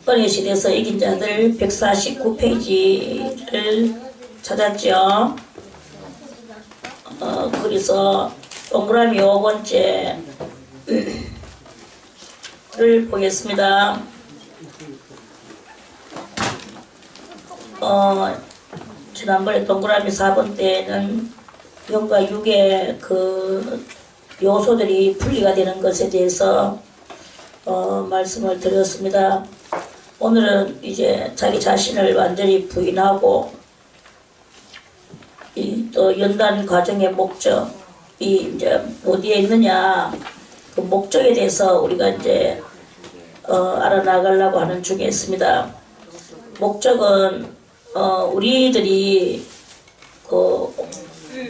은혜 시대에서 이긴 자들 149페이지를 찾았죠. 거기서 동그라미 5번째를 보겠습니다. 지난번에 동그라미 4번 때는 0과 6의 그 요소들이 분리가 되는 것에 대해서 말씀을 드렸습니다. 오늘은 이제 자기 자신을 완전히 부인하고 또 연단 과정의 목적이 이제 어디에 있느냐, 그 목적에 대해서 우리가 이제 알아나가려고 하는 중에 있습니다. 목적은 우리들이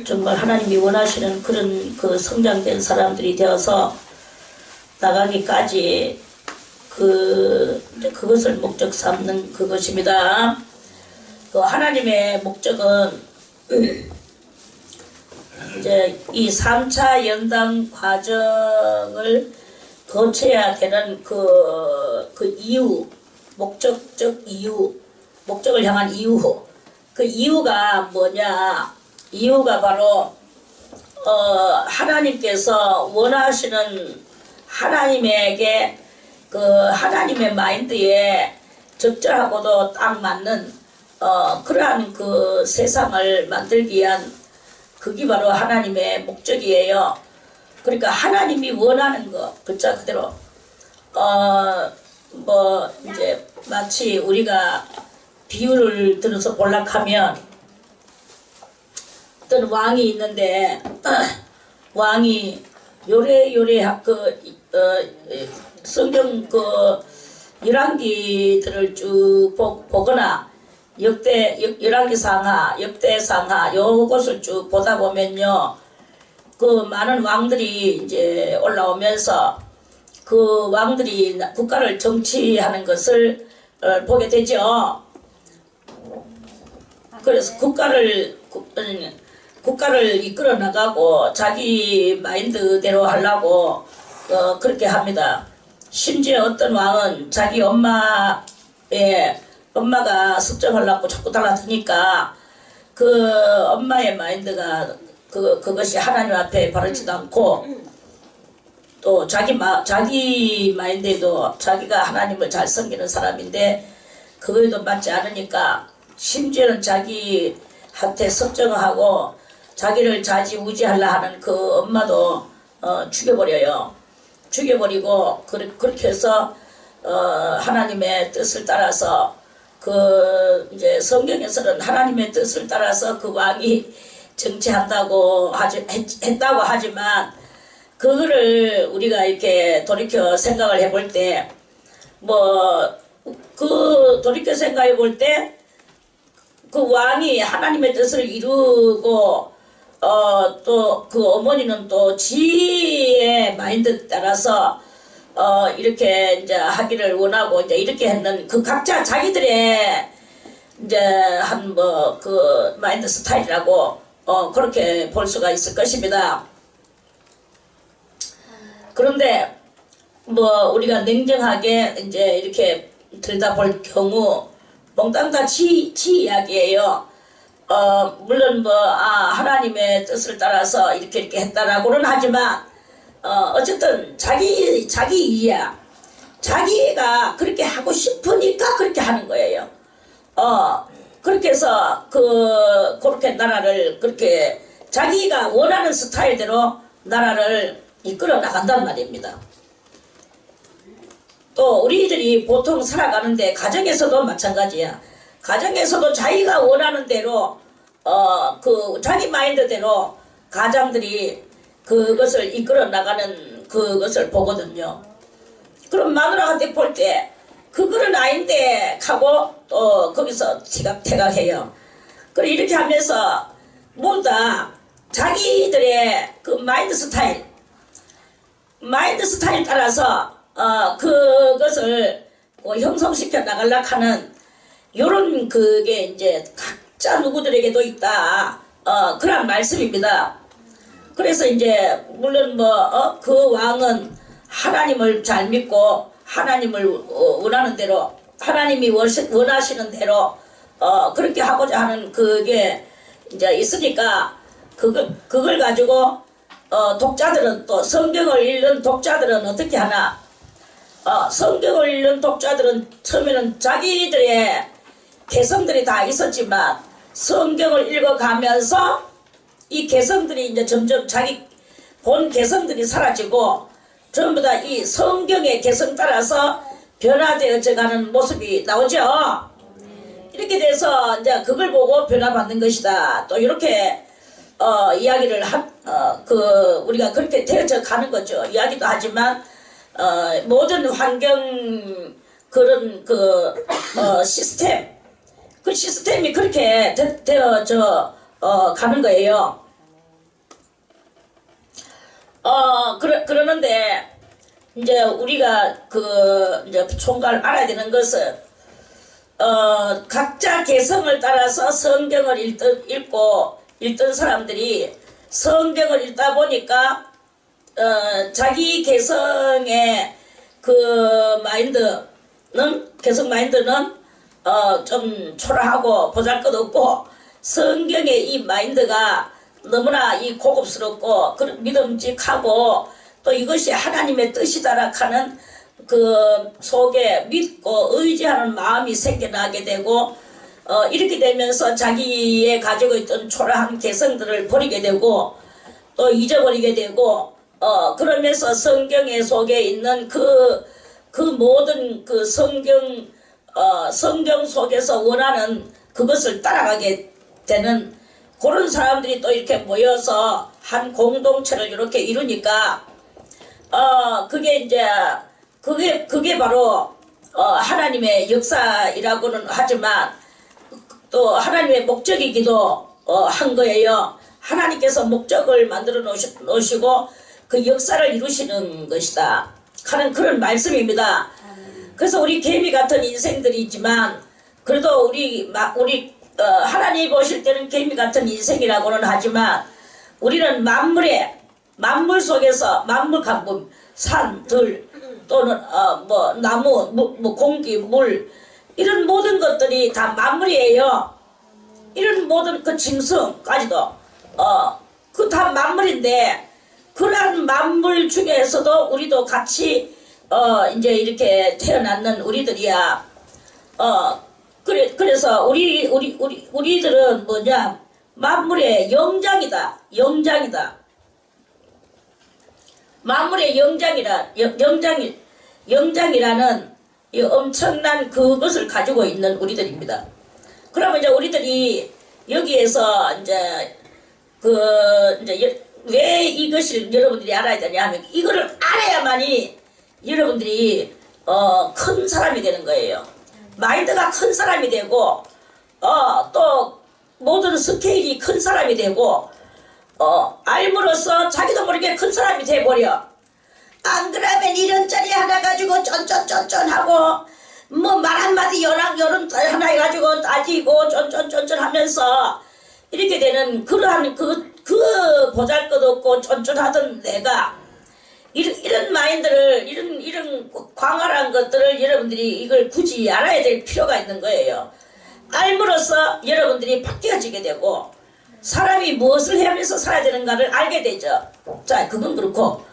정말 하나님이 원하시는 그런 그 성장된 사람들이 되어서 나가기까지 그것을 목적 삼는 그것입니다. 그 하나님의 목적은 이제 이 3차 연단 과정을 거쳐야 되는 그 이유, 목적적 이유, 목적을 향한 이유, 그 이유가 뭐냐? 이유가 바로 하나님께서 원하시는 하나님에게 그 하나님의 마인드에 적절하고도 딱 맞는 그러한 그 세상을 만들기 위한 그게 바로 하나님의 목적이에요. 그러니까 하나님이 원하는 거 글자 그대로 뭐 이제 마치 우리가 비유를 들어서 볼락하면 어떤 왕이 있는데 왕이 요래요래 성경 열왕기들을 쭉 보거나 열왕기상하, 역대상하 요것을 쭉 보다 보면요, 그 많은 왕들이 이제 올라오면서 그 왕들이 국가를 정치하는 것을 보게 되죠. 그래서 국가를 이끌어 나가고 자기 마인드대로 하려고 그렇게 합니다. 심지어 어떤 왕은 자기 엄마가 섭정하려고 자꾸 달라드니까 그 엄마의 마인드가 그것이 하나님 앞에 바르지도 않고 또 자기 마인드에도 자기가 하나님을 잘 섬기는 사람인데 그거에도 맞지 않으니까 심지어는 자기한테 섭정하고 자기를 좌지우지하려 하는 그 엄마도 죽여버려요. 죽여버리고 그렇게 해서 하나님의 뜻을 따라서 이제 성경에서는 하나님의 뜻을 따라서 그 왕이 정치한다고 했다고 하지만 그거를 우리가 이렇게 돌이켜 생각을 해볼 때 돌이켜 생각해 볼 때 그 왕이 하나님의 뜻을 이루고 또 그 어머니는 또 지의 마인드 따라서 이렇게 이제 하기를 원하고 이제 이렇게 했는 그 각자 자기들의 이제 한 그 마인드 스타일이라고 그렇게 볼 수가 있을 것입니다. 그런데 우리가 냉정하게 이제 이렇게 들여다볼 경우 몽땅 다 지 이야기예요. 물론 하나님의 뜻을 따라서 이렇게 했다라고는 하지만 어쨌든 자기 이야. 자기가 그렇게 하고 싶으니까 그렇게 하는 거예요. 그렇게 해서 그렇게 나라를 그렇게 자기가 원하는 스타일대로 나라를 이끌어 나간단 말입니다. 또 우리들이 보통 살아가는데 가정에서도 마찬가지야. 가정에서도 자기가 원하는 대로 자기 마인드대로 가장들이 그것을 이끌어 나가는 그것을 보거든요. 그럼 마누라한테 볼 때 그거는 아닌데 하고 또 거기서 티각태각해요. 그리고 이렇게 하면서 모두 다 자기들의 그 마인드 스타일 따라서 그것을 형성시켜 나가려고 하는 요런 그게 이제 각자 누구들에게도 있다. 그런 말씀입니다. 그래서 이제 물론 그 왕은 하나님을 잘 믿고 하나님을 원하는 대로 하나님이 원하시는 대로 그렇게 하고자 하는 그게 이제 있으니까 그걸 가지고 독자들은 또 성경을 읽는 독자들은 어떻게 하나? 성경을 읽는 독자들은 처음에는 자기들의 개성들이 다 있었지만 성경을 읽어가면서 이 개성들이 이제 점점 자기 본 개성들이 사라지고 전부 다 이 성경의 개성 따라서 변화되어져 가는 모습이 나오죠. 이렇게 돼서 이제 그걸 보고 변화받는 것이다. 또 이렇게 이야기를 우리가 그렇게 되어져 가는 거죠. 이야기도 하지만 모든 환경 그런 시스템 그 시스템이 그렇게 되어져 가는 거예요. 그러는데 이제 우리가 이제 총괄 알아야 되는 것은 각자 개성을 따라서 성경을 읽던 사람들이 성경을 읽다 보니까 자기 개성의 개성 마인드는 좀 초라하고 보잘것없고 성경의 이 마인드가 너무나 이 고급스럽고 믿음직하고 또 이것이 하나님의 뜻이다라 하는 그 속에 믿고 의지하는 마음이 생겨나게 되고 이렇게 되면서 자기의 가지고 있던 초라한 개성들을 버리게 되고 또 잊어버리게 되고 그러면서 성경의 속에 있는 그 모든 그 성경 속에서 원하는 그것을 따라가게 되는 그런 사람들이 또 이렇게 모여서 한 공동체를 이렇게 이루니까 그게 바로 하나님의 역사이라고는 하지만 또 하나님의 목적이기도 한 거예요. 하나님께서 목적을 만들어 놓으시고 그 역사를 이루시는 것이다 하는 그런 말씀입니다. 그래서 우리 개미 같은 인생들이지만 그래도 우리 하나님이 보실 때는 개미 같은 인생이라고는 하지만 우리는 만물 속에서 만물 강물 산, 들 또는 나무, 공기, 물 이런 모든 것들이 다 만물이에요. 이런 모든 그 짐승까지도 그 다 만물인데 그러한 만물 중에서도 우리도 같이 이제 이렇게 태어났는 우리들이야. 그래서 우리들은 뭐냐 만물의 영장이다. 만물의 영장이라는 이 엄청난 그것을 가지고 있는 우리들입니다. 그러면 이제 우리들이 여기에서 이제 왜 이것을 여러분들이 알아야 되냐 하면 이거를 알아야만이 여러분들이 큰 사람이 되는 거예요. 마인드가 큰 사람이 되고 또 모든 스케일이 큰 사람이 되고 알므로써 자기도 모르게 큰 사람이 돼버려. 안 그러면 이런짜리 하나 가지고 쫀쫀쫀쫀하고 뭐 말 한마디 요런 하나 해가지고 따지고 쫀쫀쫀쫀 하면서 이렇게 되는 그러한 그 보잘것없고 쫀쫀하던 내가 이런 마인드를 이런 광활한 것들을 여러분들이 이걸 굳이 알아야 될 필요가 있는 거예요. 알므로써 여러분들이 바뀌어지게 되고 사람이 무엇을 하면서 살아야 되는가를 알게 되죠. 자, 그건 그렇고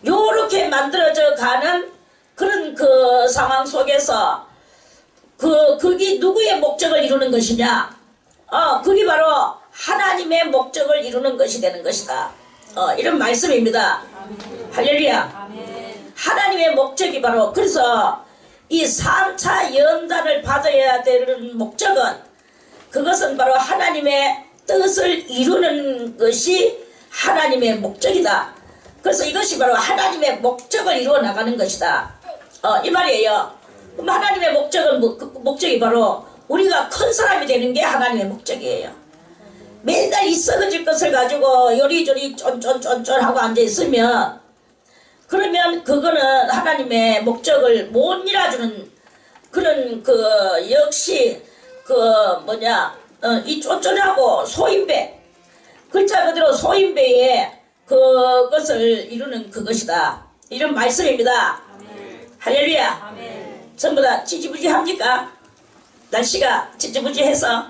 요렇게 만들어져 가는 그런 그 상황 속에서 그게 누구의 목적을 이루는 것이냐? 그게 바로 하나님의 목적을 이루는 것이 되는 것이다. 이런 말씀입니다. 아멘. 할렐루야. 아멘. 하나님의 목적이 바로 그래서 이 3차 연단을 받아야 되는 목적은 그것은 바로 하나님의 뜻을 이루는 것이 하나님의 목적이다. 그래서 이것이 바로 하나님의 목적을 이루어 나가는 것이다. 이 말이에요. 그럼 하나님의 목적이 바로 우리가 큰 사람이 되는 게 하나님의 목적이에요. 맨날 이 썩어질 것을 가지고 요리조리 쫀쫀쫀쫀 하고 앉아있으면 그러면 그거는 하나님의 목적을 못 이뤄주는 그런 역시 이 쫀쫀하고 소인배 글자 그대로 소인배의 그것을 이루는 그것이다. 이런 말씀입니다. 아멘. 할렐루야. 아멘. 전부 다 지지부지합니까? 날씨가 지지부지해서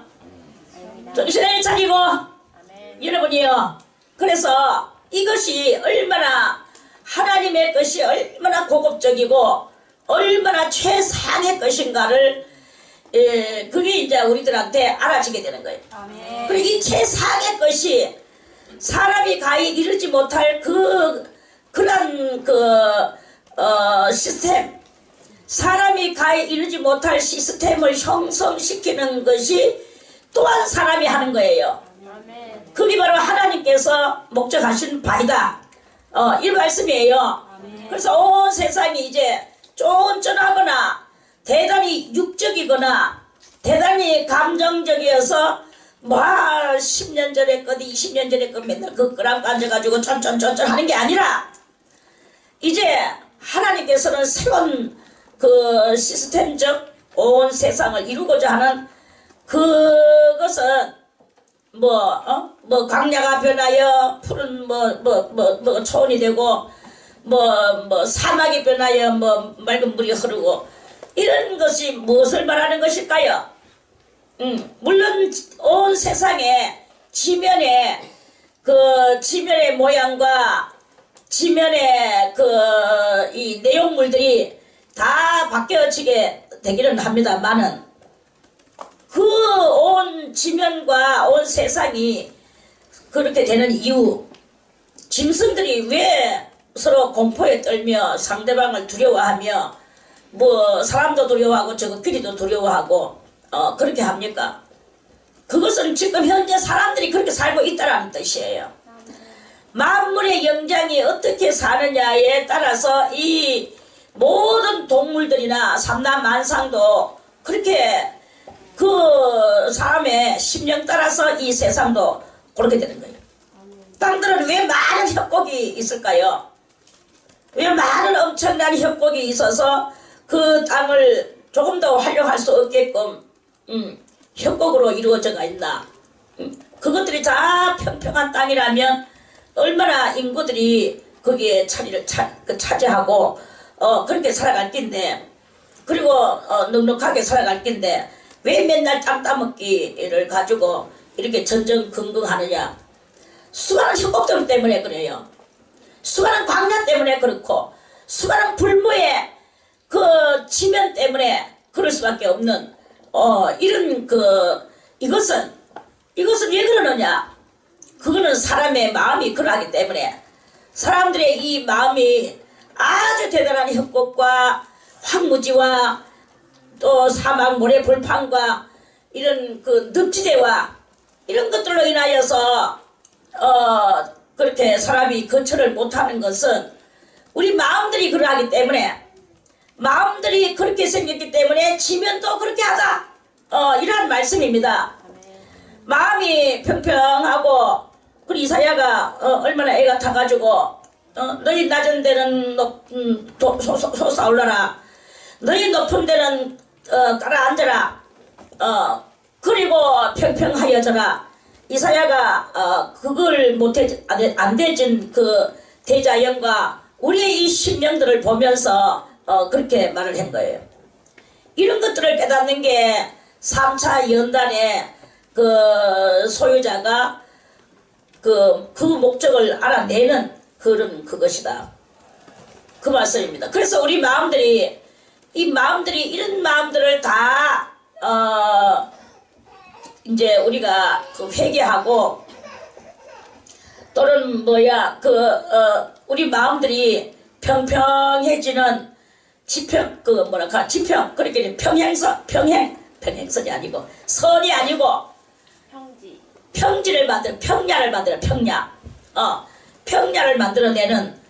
정신을 차리고 여러분이요. 그래서 이것이 얼마나 하나님의 것이 얼마나 고급적이고 얼마나 최상의 것인가를 그게 이제 우리들한테 알아지게 되는 거예요. 그리고 이 최상의 것이 사람이 가히 이루지 못할 그런 시스템, 사람이 가히 이루지 못할 시스템을 형성시키는 것이 또한 사람이 하는 거예요. 그게 바로 하나님께서 목적하신 바이다. 이 말씀이에요. 그래서 온 세상이 이제 쫀쫀하거나 대단히 육적이거나 대단히 감정적이어서 뭐 10년 전에 것 20년 전에 것 맨날 그 끄랑 앉아가지고 쫀쫀쫀쫀 하는 게 아니라 이제 하나님께서는 새로운 그 시스템적 온 세상을 이루고자 하는 그것은 뭐 광야가 변하여 푸른 뭐 초원이 되고 뭐 사막이 변하여 뭐 맑은 물이 흐르고 이런 것이 무엇을 말하는 것일까요? 물론 온 세상에 지면의 모양과 지면의 이 내용물들이 다 바뀌어지게 되기는 합니다만은 그 온 지면과 온 세상이 그렇게 되는 이유, 짐승들이 왜 서로 공포에 떨며 상대방을 두려워하며 뭐 사람도 두려워하고 저거 귀리도 두려워하고 그렇게 합니까? 그것은 지금 현재 사람들이 그렇게 살고 있다는 뜻이에요. 만물의 영장이 어떻게 사느냐에 따라서 이 모든 동물들이나 삼라만상도 그렇게 그 사람의 심령 따라서 이 세상도 그렇게 되는 거예요. 땅들은 왜 많은 협곡이 있을까요? 왜 많은 엄청난 협곡이 있어서 그 땅을 조금 더 활용할 수 없게끔 협곡으로 이루어져가 있나? 그것들이 다 평평한 땅이라면 얼마나 인구들이 거기에 자리를 차지하고 그렇게 살아갈 낀데, 그리고 넉넉하게 살아갈 낀데 왜 맨날 땅 따먹기를 가지고 이렇게 전전긍긍하느냐? 수많은 협곡들 때문에 그래요. 수많은 광야 때문에 그렇고 수많은 불모의 그 지면 때문에 그럴 수밖에 없는 이런 이것은 왜 그러느냐? 그거는 사람의 마음이 그러하기 때문에 사람들의 이 마음이 아주 대단한 협곡과 황무지와 또 사막 모래 불판과 이런 그 늪지대와 이런 것들로 인하여서 그렇게 사람이 거처를 못하는 것은 우리 마음들이 그러하기 때문에, 마음들이 그렇게 생겼기 때문에 지면도 그렇게 하다, 이런 말씀입니다. 마음이 평평하고, 그리고 이사야가 얼마나 애가 타가지고 너희 낮은 데는 솟아올라라, 너희 높은 데는 가라앉아라, 그리고 평평하여져라. 이사야가 그걸 안 되진 그 대자연과 우리의 이 심령들을 보면서 그렇게 말을 한 거예요. 이런 것들을 깨닫는 게 3차 연단의 그 소유자가 그 목적을 알아내는 그것이다. 그 말씀입니다. 그래서 우리 마음들이 이런 마음들을 다 이제 우리가 회개하고 또는 우리 마음들이 평평해지는 지평 그렇게 평행선이 아니고 선이 아니고 평지를 만들어 평야를 만들어내는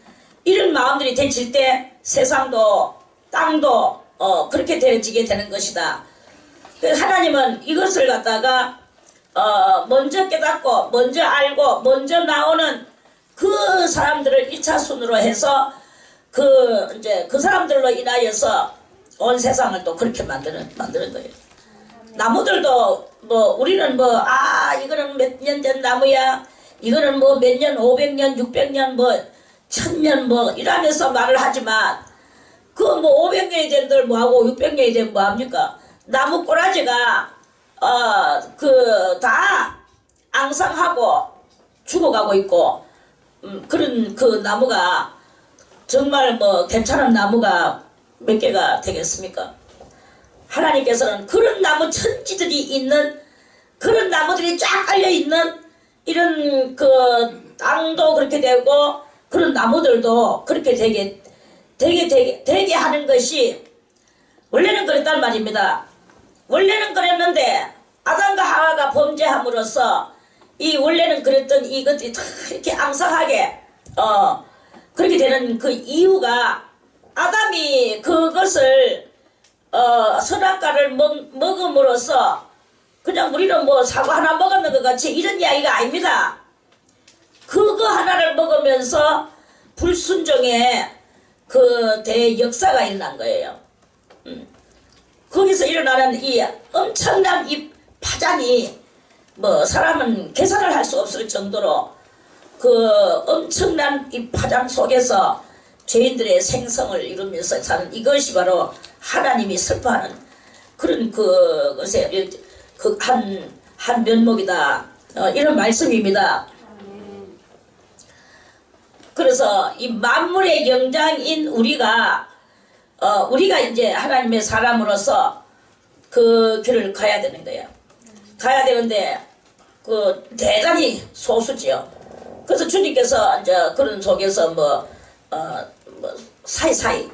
이런 마음들이 되질 때 세상도 땅도 그렇게 되어지게 되는 것이다. 하나님은 이것을 갖다가 먼저 깨닫고 먼저 알고 먼저 나오는 그 사람들을 1차 순으로 해서 그 사람들로 인하여서 온 세상을 또 그렇게 만드는 거예요. 나무들도 우리는 이거는 몇 년 된 나무야, 이거는 몇 년, 500년, 600년, 1000년 이러면서 말을 하지만 그 뭐 500년이 된들 뭐하고 600년이 된 뭐합니까? 나무 꼬라지가 그 다 앙상하고 죽어가고 있고 그런 그 나무가 정말 뭐 괜찮은 나무가 몇 개가 되겠습니까? 하나님께서는 그런 나무 천지들이 있는 그런 나무들이 쫙 깔려있는 이런 그 땅도 그렇게 되고 그런 나무들도 그렇게 되게 하는 것이 원래는 그랬단 말입니다. 원래는 그랬는데 아담과 하와가 범죄함으로써 이 원래는 그랬던 이것들이 다 이렇게 앙상하게 그렇게 되는 그 이유가 아담이 그것을 선악과를 먹음으로써 그냥 우리는 뭐 사과 하나 먹었는 것 같이 이런 이야기가 아닙니다. 그거 하나를 먹으면서 불순종의 그 대역사가 일어난 거예요. 거기서 일어나는 이 엄청난 이 파장이 뭐 사람은 계산을 할 수 없을 정도로 그 엄청난 이 파장 속에서 죄인들의 생성을 이루면서 사는 이것이 바로 하나님이 슬퍼하는 그런 그것의 그 한 면목이다. 이런 말씀입니다. 그래서 이 만물의 영장인 우리가 이제 하나님의 사람으로서 그 길을 가야 되는 거예요. 가야 되는데 그 대단히 소수지요. 그래서 주님께서 이제 그런 속에서 뭐 사이사이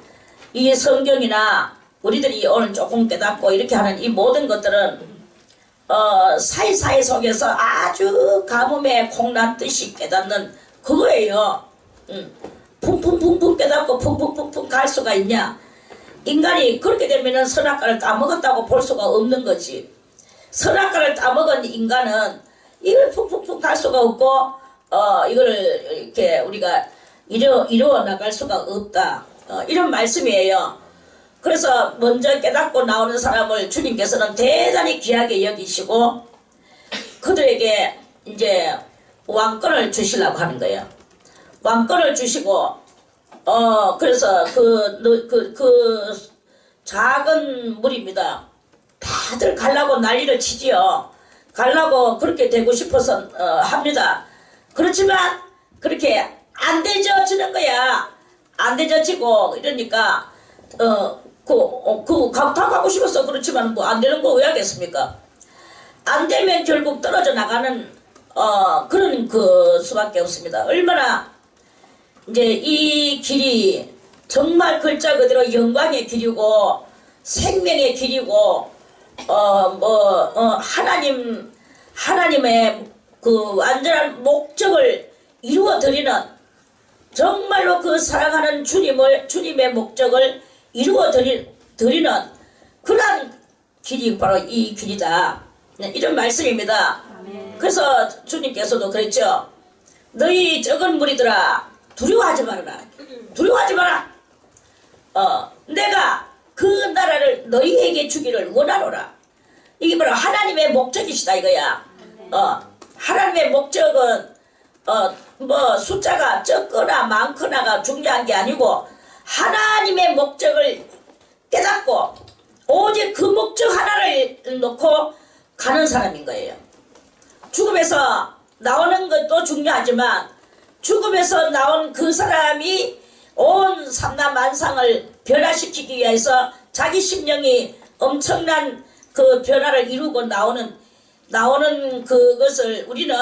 이 성경이나 우리들이 오늘 조금 깨닫고 이렇게 하는 이 모든 것들은 사이사이 속에서 아주 가뭄에 콩나듯이 깨닫는 그거예요. 풍풍풍풍 깨닫고 풍풍풍풍 갈 수가 있냐? 인간이 그렇게 되면은 선악과를 다 먹었다고 볼 수가 없는 거지. 선악과를 다 먹은 인간은 이걸 풍풍풍 갈 수가 없고 이거를 이렇게 우리가 이루어 나갈 수가 없다. 이런 말씀이에요. 그래서 먼저 깨닫고 나오는 사람을 주님께서는 대단히 귀하게 여기시고 그들에게 이제 왕권을 주시려고 하는 거예요. 왕권을 주시고 그래서 그 작은 무리입니다. 다들 가려고 난리를 치지요. 가려고 그렇게 되고 싶어서 합니다. 그렇지만 그렇게 안 되져지는 거야. 안 되져지고 이러니까 다 가고 싶어서 그렇지만 뭐 안 되는 거 왜 하겠습니까? 안 되면 결국 떨어져 나가는 그런 그 수밖에 없습니다. 얼마나 이제 이 길이 정말 글자 그대로 영광의 길이고 생명의 길이고 하나님의 그 완전한 목적을 이루어 드리는 정말로 그 사랑하는 주님의 목적을 이루어 드리는 그러한 길이 바로 이 길이다. 이런 말씀입니다. 그래서 주님께서도 그랬죠. 너희 적은 무리들아 두려워하지 말아라. 두려워하지 마라. 내가 그 나라를 너희에게 주기를 원하노라. 이게 바로 하나님의 목적이시다 이거야. 하나님의 목적은 뭐 숫자가 적거나 많거나가 중요한 게 아니고 하나님의 목적을 깨닫고 오직 그 목적 하나를 놓고 가는 사람인 거예요. 죽음에서 나오는 것도 중요하지만 죽음에서 나온 그 사람이 온 삼라만상을 변화시키기 위해서 자기 심령이 엄청난 그 변화를 이루고 나오는 그것을 우리는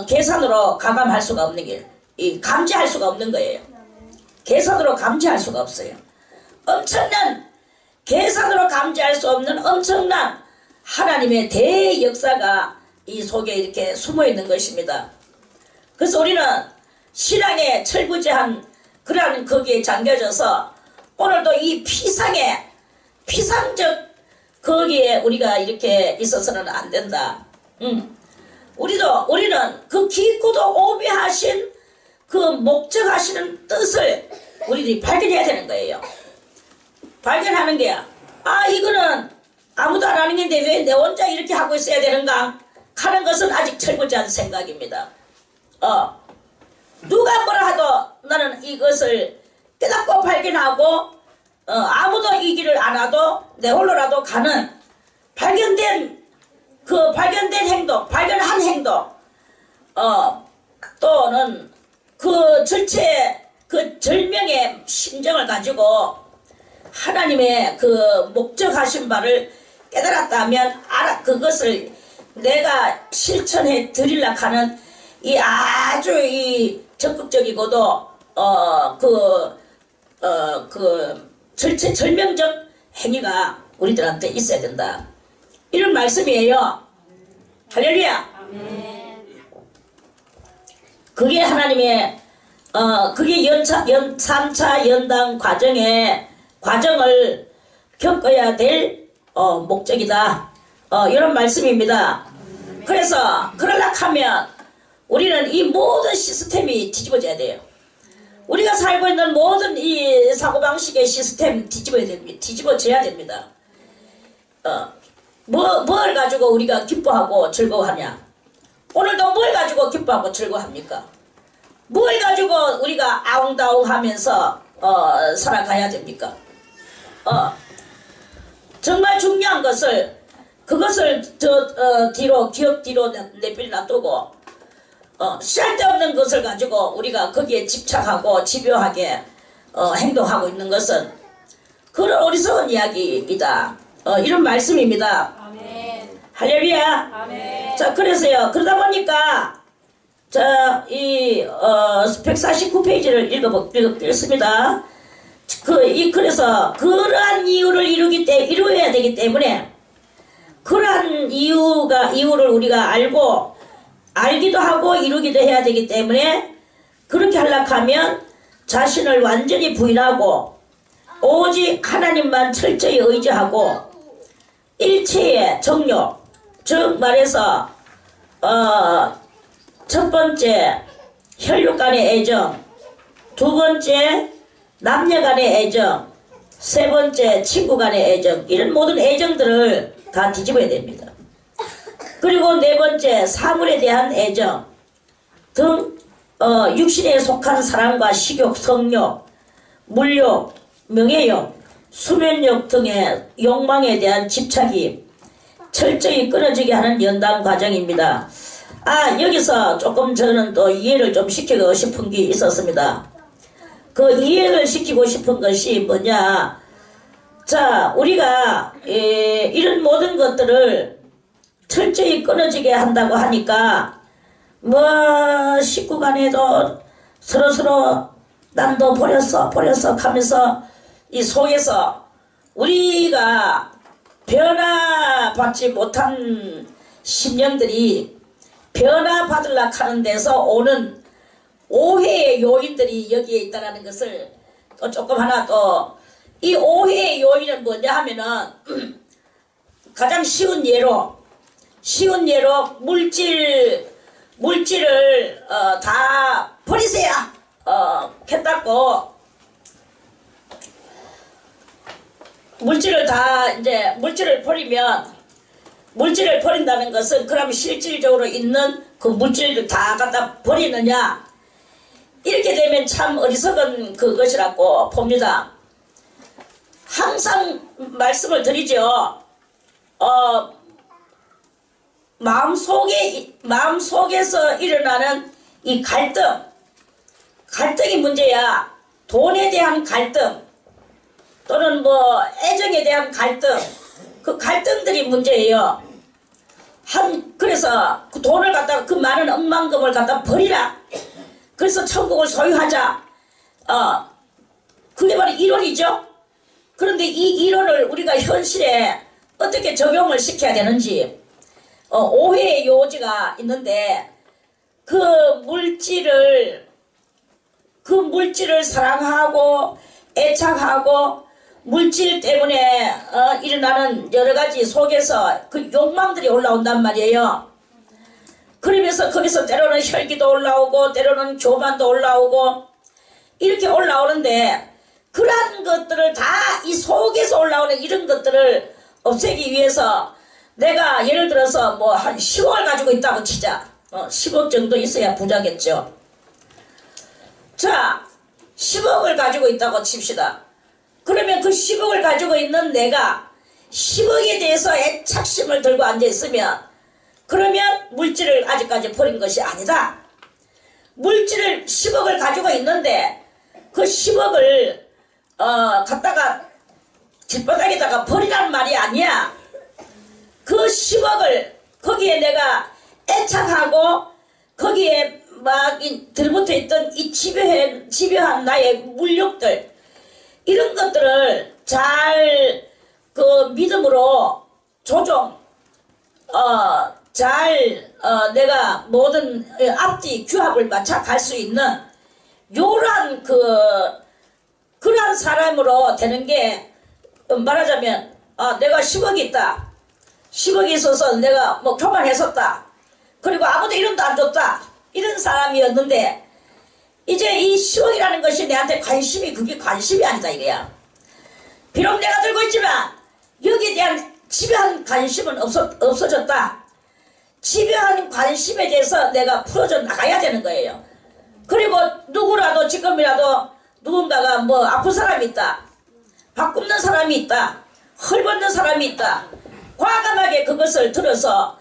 계산으로 감감할 수가 없는 게 감지할 수가 없는 거예요. 계산으로 감지할 수가 없어요. 엄청난 계산으로 감지할 수 없는 엄청난 하나님의 대역사가 이 속에 이렇게 숨어 있는 것입니다. 그래서 우리는 신앙에 철부지한 그러한 거기에 잠겨져서 오늘도 이 피상적 거기에 우리가 이렇게 있어서는 안 된다. 우리는 그 깊고도 오묘하신 그 목적하시는 뜻을 우리들이 발견해야 되는 거예요. 발견하는 게야. 이거는 아무도 안 하는 건데 왜 내 혼자 이렇게 하고 있어야 되는가 하는 것은 아직 철부지한 생각입니다. 누가 뭐라 하도 나는 이것을 깨닫고 발견하고 아무도 이 길을 안 와도 내 홀로라도 가는 발견된 행동, 발견한 행동, 또는 그 절명의 심정을 가지고 하나님의 그 목적하신 바를 깨달았다면 그것을 내가 실천해 드리려 하는 이 아주 이 적극적이고도 절명적 행위가 우리들한테 있어야 된다. 이런 말씀이에요. 할렐루야. 그게 하나님의 그게 3차 연단 과정을 겪어야 될 목적이다. 이런 말씀입니다. 그래서 그러려고 하면 우리는 이 모든 시스템이 뒤집어져야 돼요. 우리가 살고 있는 모든 이 사고방식의 시스템 뒤집어져야 됩니다. 뭘 가지고 우리가 기뻐하고 즐거워하냐? 오늘도 뭘 가지고 기뻐하고 즐거워합니까? 뭘 가지고 우리가 아웅다웅 하면서 살아가야 됩니까? 정말 중요한 것을 그것을 기억 뒤로 내버려두고 쓸데없는 것을 가지고 우리가 거기에 집착하고 집요하게 행동하고 있는 것은 그런 어리석은 이야기이다. 이런 말씀입니다. 아멘. 할렐루야. 아멘. 자, 그래서요. 그러다 보니까 이 149페이지를 읽었습니다. 그래서 그러한 이유를 이루어야 되기 때문에 그러한 이유를 우리가 알기도 하고 이루기도 해야 되기 때문에 그렇게 하려고 하면 자신을 완전히 부인하고 오직 하나님만 철저히 의지하고 일체의 정욕, 즉 말해서 첫 번째 혈육 간의 애정, 두 번째 남녀 간의 애정, 세 번째 친구 간의 애정, 이런 모든 애정들을 다 뒤집어야 됩니다. 그리고 네 번째 사물에 대한 애정 등 육신에 속한 사랑과 식욕, 성욕, 물욕, 명예욕, 수면욕 등의 욕망에 대한 집착이 철저히 끊어지게 하는 연단 과정입니다. 여기서 조금 저는 또 이해를 좀 시키고 싶은 게 있었습니다. 그 이해를 시키고 싶은 것이 뭐냐? 자, 우리가 이런 모든 것들을 철저히 끊어지게 한다고 하니까 식구간에도 서로서로 난도 버렸어 하면서 이 속에서 우리가 변화받지 못한 심령들이 변화받으려고 하는 데서 오는 오해의 요인들이 여기에 있다는 것을 또 조금 하나 또 이 오해의 요인은 뭐냐 하면은 가장 쉬운 예로 물질을 다 버리세요 했다고 물질을 버린다는 것은 그럼 실질적으로 있는 그 물질을 다 갖다 버리느냐, 이렇게 되면 참 어리석은 그것이라고 봅니다. 항상 말씀을 드리죠. 마음속에서 일어나는 이 갈등이 문제야. 돈에 대한 갈등 또는 애정에 대한 갈등, 그 갈등들이 문제예요. 그래서 그 돈을 갖다가 그 많은 억만금을 갖다 버리라. 그래서 천국을 소유하자. 그게 바로 이론이죠. 그런데 이 이론을 우리가 현실에 어떻게 적용을 시켜야 되는지 오해의 요지가 있는데 그 물질을 사랑하고 애착하고 물질 때문에 일어나는 여러가지 속에서 그 욕망들이 올라온단 말이에요. 그러면서 거기서 때로는 혈기도 올라오고 때로는 교만도 올라오고 이렇게 올라오는데, 그러한 것들을 다 이 속에서 올라오는 이런 것들을 없애기 위해서 내가 예를 들어서 한 10억을 가지고 있다고 치자. 10억 정도 있어야 부자겠죠. 자, 10억을 가지고 있다고 칩시다. 그러면 그 10억을 가지고 있는 내가 10억에 대해서 애착심을 들고 앉아있으면 그러면 물질을 아직까지 버린 것이 아니다. 물질을 10억을 가지고 있는데 그 10억을 갖다가 길바닥에다가 버리란 말이 아니야. 그 10억을 거기에 내가 애착하고 거기에 막 들붙어 있던 이 집요한 나의 물욕들 이런 것들을 잘 그 믿음으로 조정 내가 모든 앞뒤 규합을 맞춰 갈 수 있는 요런 그러한 사람으로 되는 게 말하자면 내가 10억이 있다. 10억이 있어서 내가 뭐 교만했었다. 그리고 아무도 이름도 안 줬다. 이런 사람이었는데 이제 이 10억이라는 것이 내한테 그게 관심이 아니다 이거야. 비록 내가 들고 있지만 여기에 대한 집요한 관심은 없어졌다. 집요한 관심에 대해서 내가 풀어져 나가야 되는 거예요. 그리고 누구라도 지금이라도 누군가가 뭐 아픈 사람이 있다. 밥 굶는 사람이 있다. 헐벗는 사람이 있다. 과감하게 그것을 들어서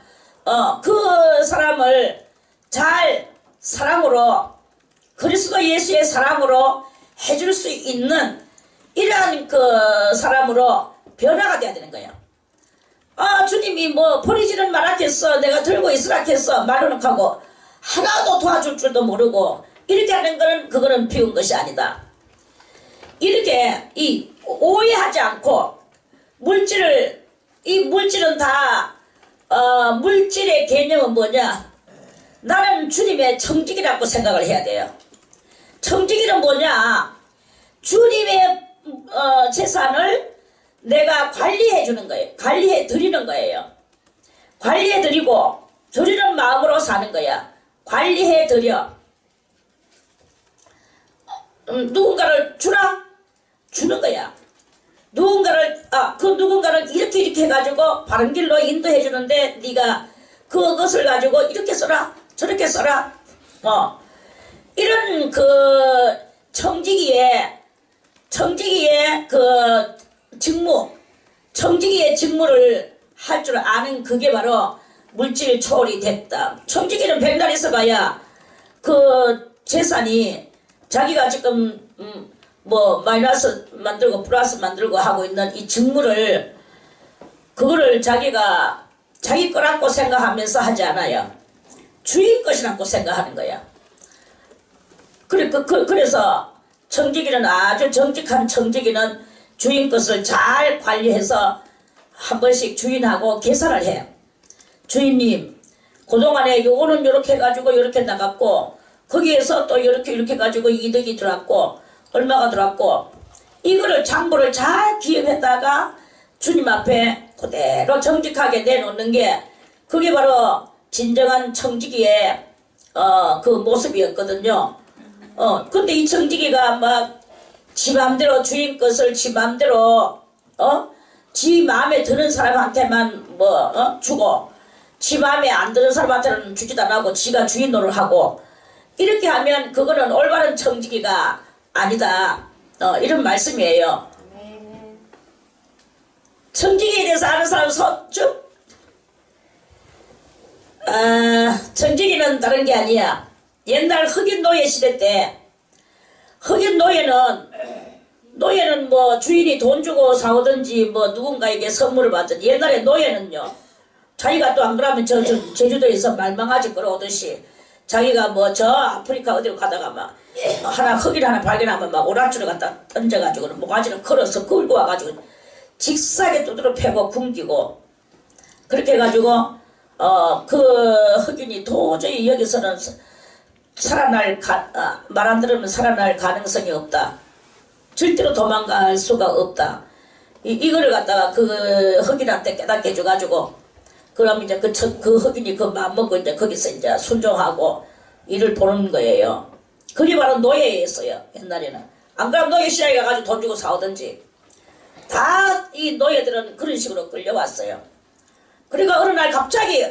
그 사람을 잘 사랑으로 그리스도 예수의 사랑으로 해줄 수 있는 이러한 그 사람으로 변화가 돼야 되는 거예요. 주님이 뭐 버리지는 말았겠어. 내가 들고 있으라겠어. 말은 하고 하나도 도와줄 줄도 모르고 이렇게 하는 거는 그거는 비운 것이 아니다. 이렇게 오해하지 않고 물질은 다 물질의 개념은 뭐냐? 나는 주님의 청지기라고 생각을 해야 돼요. 청지기는 뭐냐? 주님의 재산을 내가 관리해 주는 거예요. 관리해 드리는 거예요. 관리해 드리고 드리는 마음으로 사는 거야. 관리해 드려. 누군가를 주라? 주는 거야. 그 누군가를 이렇게 해가지고 바른 길로 인도해 주는데 네가 그것을 가지고 이렇게 써라 저렇게 써라 이런 그 청지기의 그 청지기의 직무를 할 줄 아는 그게 바로 물질 초월이 됐다. 청지기는 백날 있어봐야 그 재산이 자기가 지금 뭐 마이너스 만들고 플러스 만들고 하고 있는 이 직무를 그거를 자기가 자기 거라고 생각하면서 하지 않아요. 주인 것이라고 생각하는 거야. 그래서 청지기는 아주 정직한 청지기는 주인 것을 잘 관리해서 한 번씩 주인하고 계산을 해. 주인님 그동안에 요거는 요렇게 해가지고 요렇게 나갔고 거기에서 또 요렇게 해가지고 이득이 들어왔고 얼마가 들어왔고 이거를 장부를 잘 기억했다가 주님 앞에 그대로 정직하게 내놓는 게 그게 바로 진정한 청지기의 그 모습이었거든요. 근데 이 청지기가 막 지 맘대로 주인 것을 지 맘대로 지 마음에 드는 사람한테만 주고 지 마음에 안 드는 사람한테는 주지도 안 하고 지가 주인 노릇을 하고 이렇게 하면 그거는 올바른 청지기가 아니다. 이런 말씀이에요. 청지기에 대해서 아는 사람 손쭉. 청지기는 다른 게 아니야. 옛날 흑인 노예 시대 때 흑인 노예는 뭐 주인이 돈 주고 사오든지 뭐 누군가에게 선물을 받든지 옛날에 노예는요 자기가 또 안 그러면 저 제주도에서 말망아지 끌어오듯이 자기가 뭐 저 아프리카 어디로 가다가 막 흑인 하나 발견하면 막 오랏줄을 갖다 던져가지고 모가지를 걸어서 끌고 와가지고 직사게 두드러 패고 굶기고 그렇게 해가지고 그 흑인이 도저히 여기서는 말 안 들으면 살아날 가능성이 없다. 절대로 도망갈 수가 없다. 이거를 갖다가 그 흑인한테 깨닫게 해줘가지고 그럼 이제 그 흑인이 그 마음 먹고 이제 거기서 이제 순종하고 일을 보는 거예요. 그게 바로 노예였어요. 옛날에는. 안 그러면 노예 시장에 가가지고 돈 주고 사오든지 다 이 노예들은 그런 식으로 끌려왔어요. 그러니까 어느 날 갑자기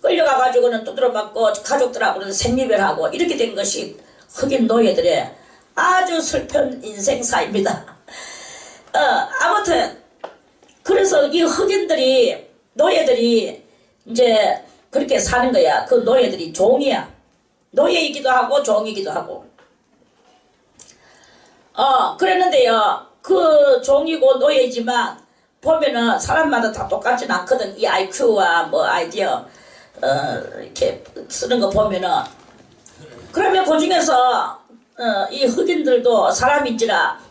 끌려가가지고는 두드러 맞고 가족들하고는 생리별하고 이렇게 된 것이 흑인 노예들의 아주 슬픈 인생사입니다. 아무튼 그래서 이 흑인들이 노예들이 이제 그렇게 사는 거야. 그 노예들이 종이야. 노예이기도 하고 종이기도 하고. 그랬는데요. 그 종이고 노예이지만 보면은 사람마다 다 똑같진 않거든. 이 IQ와 뭐 아이디어 이렇게 쓰는 거 보면은. 그러면 그 중에서 이 흑인들도 사람인지라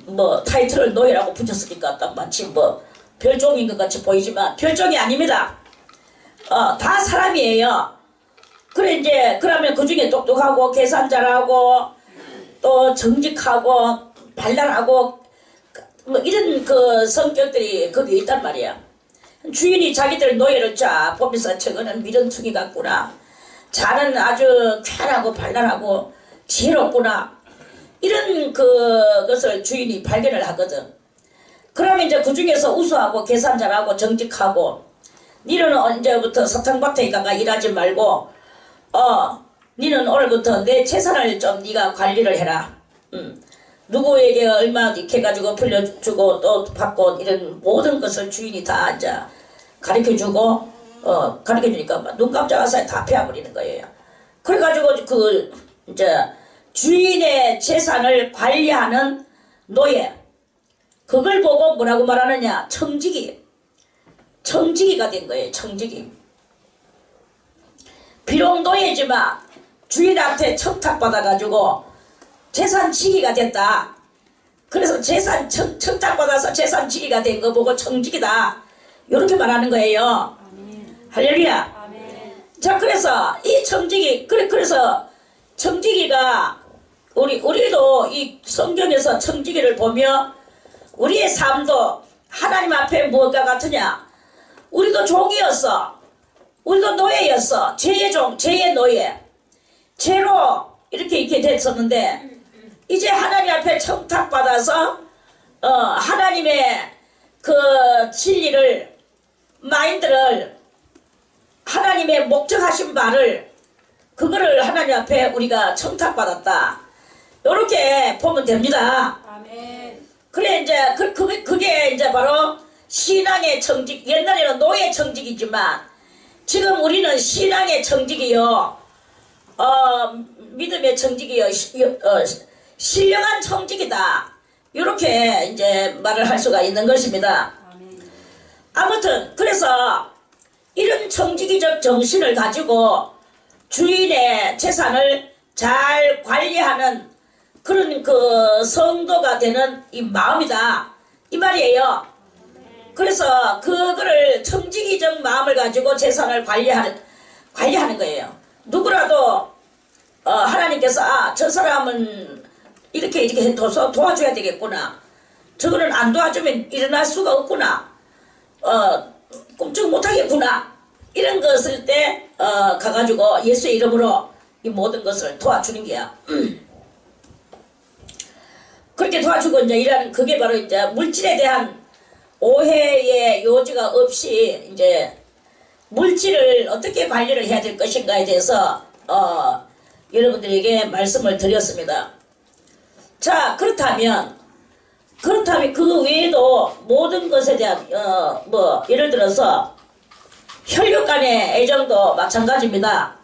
뭐 타이틀을 노예라고 붙였으니까 딱 마치 뭐 별종인 것 같이 보이지만 별종이 아닙니다. 다 사람이에요. 그래 이제 그러면 그 중에 똑똑하고 계산 잘하고 또 정직하고 발랄하고 뭐 이런 그 성격들이 거기에 있단 말이야. 주인이 자기들 노예를 쫙 보면서 저거는 미련투기 같구나. 자는 아주 쾌하고 발랄하고 지혜롭구나. 이런 그것을 주인이 발견을 하거든. 그러면 이제 그 중에서 우수하고 계산 잘하고 정직하고 니는 언제부터 사탕밭에 가가 일하지 말고 니는 오늘부터 내 재산을 좀 네가 관리를 해라. 누구에게 얼마 이렇게 해가지고 불려주고 또 받고 이런 모든 것을 주인이 다 이제 가르쳐주고 가르쳐주니까 눈 깜짝할 사이 다 패버리는 거예요. 그래가지고 그 이제 주인의 재산을 관리하는 노예, 그걸 보고 뭐라고 말하느냐? 청지기가 된 거예요. 청지기. 비록 노예지만 주인한테 청탁받아가지고 재산지기가 됐다. 그래서 청탁받아서 재산지기가 된 거 보고 청지기다. 이렇게 말하는 거예요. 아멘. 할렐루야. 아멘. 자, 그래서 이 청지기, 그래서 청지기가 우리도 이 성경에서 청지기를 보며 우리의 삶도 하나님 앞에 무엇과 같으냐? 우리도 종이었어. 우리도 노예였어. 죄의 종, 죄의 노예. 죄로 이렇게 됐었는데 이제 하나님 앞에 청탁받아서 하나님의 그 진리를, 마인드를, 하나님의 목적하신 바를, 그거를 하나님 앞에 우리가 청탁받았다. 이렇게 보면 됩니다. 아멘. 그래 이제 그게 이제 바로 신앙의 청직. 옛날에는 노예 청직이지만 지금 우리는 신앙의 청직이요, 믿음의 청직이요, 신령한 청직이다. 이렇게 이제 말을 할 수가 있는 것입니다. 아무튼 그래서 이런 청지기적 정신을 가지고 주인의 재산을 잘 관리하는 그런 그 성도가 되는 이 마음이다, 이 말이에요. 그래서 그거를 청지기적 마음을 가지고 재산을 관리하는 거예요. 누구라도 하나님께서 저 사람은 이렇게 해서 도와줘야 되겠구나. 저거는 안 도와주면 일어날 수가 없구나. 꿈쩍 못하겠구나. 이런 것을 때 가가지고 예수의 이름으로 이 모든 것을 도와주는 게야. 그렇게 도와주고 이제 일하는, 그게 바로 이제 물질에 대한 오해의 요지가 없이 이제 물질을 어떻게 관리를 해야 될 것인가에 대해서 여러분들에게 말씀을 드렸습니다. 자, 그렇다면 그 외에도 모든 것에 대한 뭐 예를 들어서 혈육 간의 애정도 마찬가지입니다.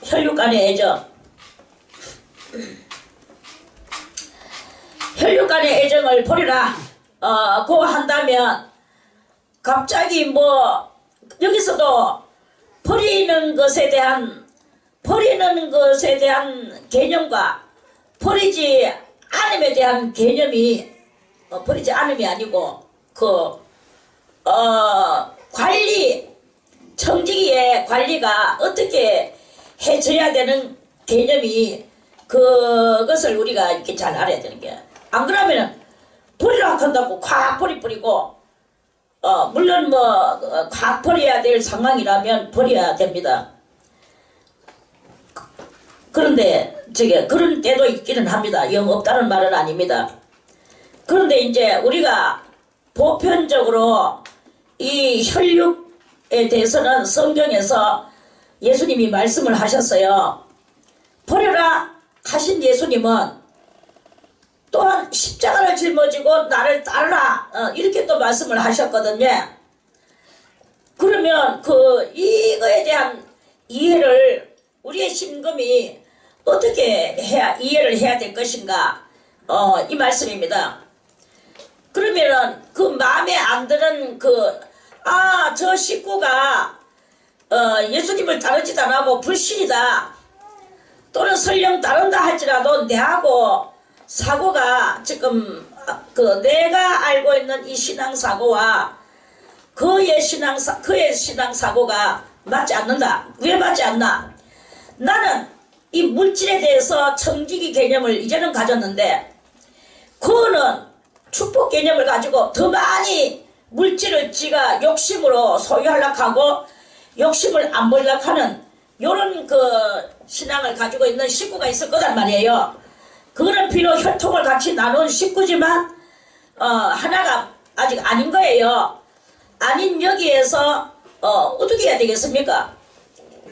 혈육 간의 애정. 혈육 간의 애정을 버리라. 그거 한다면 갑자기 뭐 여기서도 버리는 것에 대한 개념과 버리지 않음에 대한 개념이 버리지 않음이 아니고 관리, 청지기의 관리가 어떻게 해줘야 되는 개념이, 그것을 우리가 이렇게 잘 알아야 되는 게, 안 그러면은 버리라 한다고 콱 버리고 물론 콱 버려야 될 상황이라면 버려야 됩니다. 그런데 그런 때도 있기는 합니다. 영 없다는 말은 아닙니다. 그런데 이제 우리가 보편적으로 이 혈육에 대해서는 성경에서 예수님이 말씀을 하셨어요. 버려라 하신 예수님은 또한 십자가를 짊어지고 나를 따르라 이렇게 또 말씀을 하셨거든요. 그러면 이거에 대한 이해를 우리의 심금이 어떻게 이해를 해야 될 것인가 이 말씀입니다. 그러면은 그 마음에 안 드는 저 식구가 예수님을 따르지도 않고 불신이다 또는 설령 따른다 할지라도 내하고 사고가 지금 내가 알고 있는 이 신앙사고와 그의 신앙사고가 맞지 않는다. 왜 맞지 않나? 나는 이 물질에 대해서 청지기 개념을 이제는 가졌는데 그거는 축복 개념을 가지고 더 많이 물질을 지가 욕심으로 소유하려고 하고 욕심을 안 버리려고 하는 요런 신앙을 가지고 있는 식구가 있을 거란 말이에요. 그거는 비록 혈통을 같이 나눈 식구지만 하나가 아직 아닌 거예요. 아닌 여기에서 어떻게 해야 되겠습니까?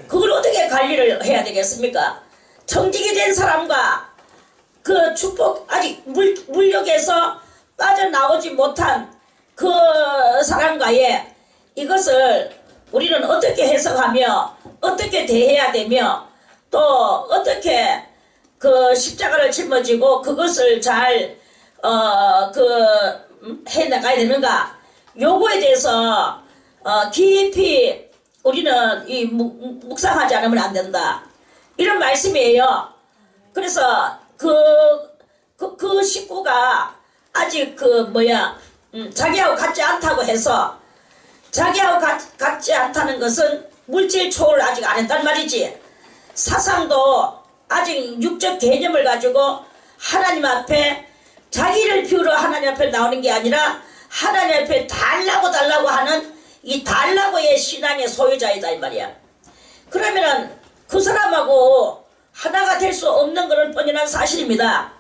그걸 어떻게 관리를 해야 되겠습니까? 청직이 된 사람과 그 축복 아직 물욕에서 빠져나오지 못한 그 사람과의 이것을 우리는 어떻게 해석하며 어떻게 대해야 되며 또 어떻게 십자가를 짊어지고 그것을 잘 해나가야 되는가 요거에 대해서 깊이 우리는 묵상하지 않으면 안 된다 이런 말씀이에요. 그래서 그 식구가 아직 자기하고 같지 않다고 해서 자기하고 같지 않다는 것은 물질 초월 아직 안 했단 말이지. 사상도 아직 육적 개념을 가지고 하나님 앞에 자기를 비우러 하나님 앞에 나오는 게 아니라 하나님 앞에 달라고 하는 이 달라고의 신앙의 소유자이다 이 말이야. 그러면은 그 사람하고 하나가 될 수 없는 것은 뻔한 사실입니다.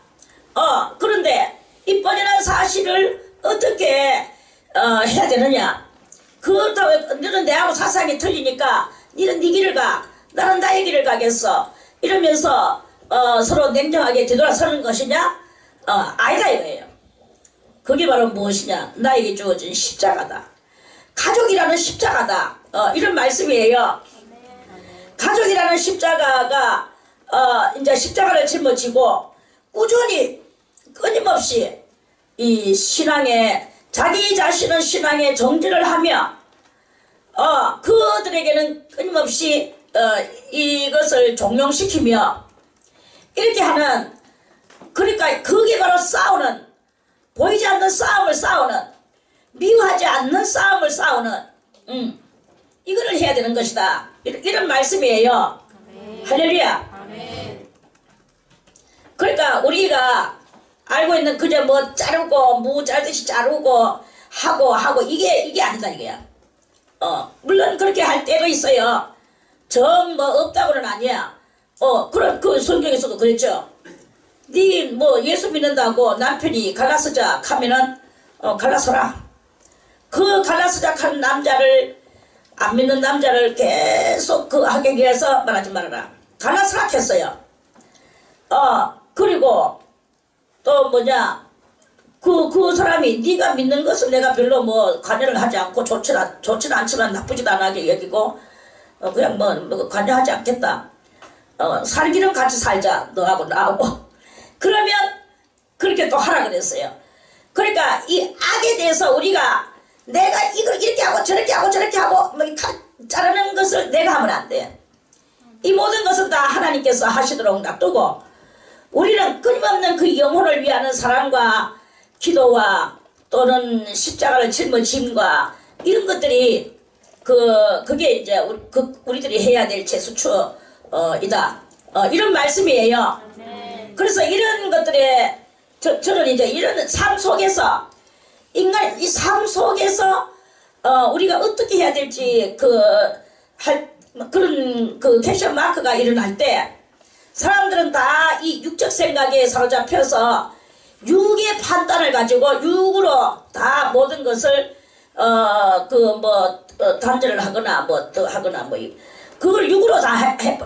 그런데 이 뻔한 사실을 어떻게 해야 되느냐? 그렇다고 너는 내하고 사상이 틀리니까 너는 네 길을 가 나는 나의 길을 가겠어 이러면서 서로 냉정하게 뒤돌아서는 것이냐? 아니다 이거예요. 그게 바로 무엇이냐? 나에게 주어진 십자가다. 가족이라는 십자가다. 이런 말씀이에요. 가족이라는 십자가가 이제 십자가를 짊어지고 꾸준히 끊임없이 이 신앙에 자기 자신은 신앙에 정진을 하며 그들에게는 끊임없이 이것을 종용시키며 이렇게 하는 그러니까 그게 바로 싸우는 보이지 않는 싸움을 싸우는 미워하지 않는 싸움을 싸우는 이거를 해야 되는 것이다. 이런 말씀이에요. 할렐루야. 그러니까 우리가 알고 있는 그저 뭐 자르고 무 자르듯이 자르고 하고 이게 아니다 이거야. 물론 그렇게 할 때가 있어요. 정 뭐 없다고는 아니야. 그런 그 성경에서도 그랬죠. 네 뭐 예수 믿는다고 남편이 갈라서자 하면은 갈라서라. 그 갈라서자 한 남자를 안 믿는 남자를 계속 하기 위해서 말하지 말아라. 갈라서라 했어요. 그리고 또 그 사람이 네가 믿는 것을 내가 별로 뭐 관여를 하지 않고 좋지는 않지만 나쁘지도 않게 여기고 그냥 뭐 관여하지 않겠다. 살기는 같이 살자 너하고 나하고. 그러면 그렇게 또 하라 그랬어요. 그러니까 이 악에 대해서 우리가 내가 이걸 이렇게 하고 저렇게 하고 뭐 자르는 것을 내가 하면 안 돼. 이 모든 것은 다 하나님께서 하시도록 놔두고 우리는 끊임없는 그 영혼을 위하는 사랑과 기도와 또는 십자가를 짊어짐과 이런 것들이 그게 이제 우리들이 해야 될 제수처이다. 이런 말씀이에요. 그래서 이런 것들에 저는 이제 이런 삶 속에서 인간 이 삶 속에서 우리가 어떻게 해야 될지 그런 퀘션 마크가 일어날 때 사람들은 다 이 육적 생각에 사로잡혀서 육의 판단을 가지고 육으로 다 모든 것을 단절을 하거나 뭐 더 하거나 뭐 그걸 육으로 다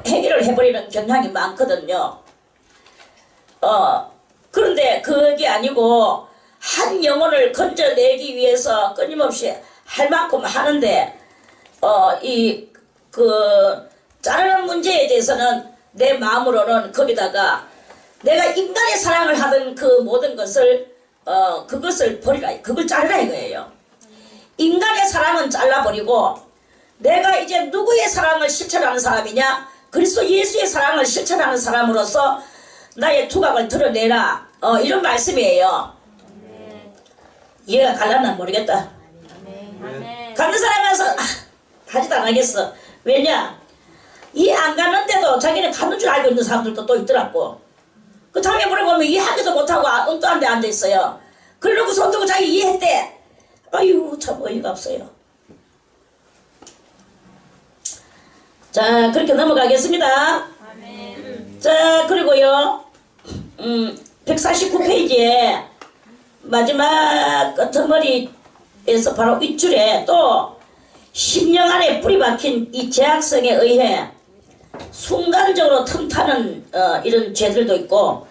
해결을 해버리는 경향이 많거든요. 그런데 그게 아니고 한 영혼을 건져내기 위해서 끊임없이 할 만큼 하는데 자르는 문제에 대해서는 내 마음으로는 거기다가 내가 인간의 사랑을 하던 그 모든 것을 그것을 버리라, 그걸 자르라 이거예요. 인간의 사랑은 잘라버리고 내가 이제 누구의 사랑을 실천하는 사람이냐, 그리스도 예수의 사랑을 실천하는 사람으로서 나의 두각을 드러내라, 이런 말씀이에요. 이해가 갈랐나 모르겠다. 가는 사람에서 하지도 안 하겠어. 왜냐, 이해 안 가는데도 자기는 가는 줄 알고 있는 사람들도 또 있더라고. 그 다음에 물어보면 이해하기도 못하고 엉뚱한 데 앉아있어요. 그래놓고 손 들고 자기 이해했대. 아유, 참 어이가 없어요. 자, 그렇게 넘어가겠습니다. 자, 그리고요 149페이지에 마지막 끝머리에서 바로 윗줄에 또 심령 안에 뿌리 박힌 이 죄악성에 의해 순간적으로 틈타는 이런 죄들도 있고,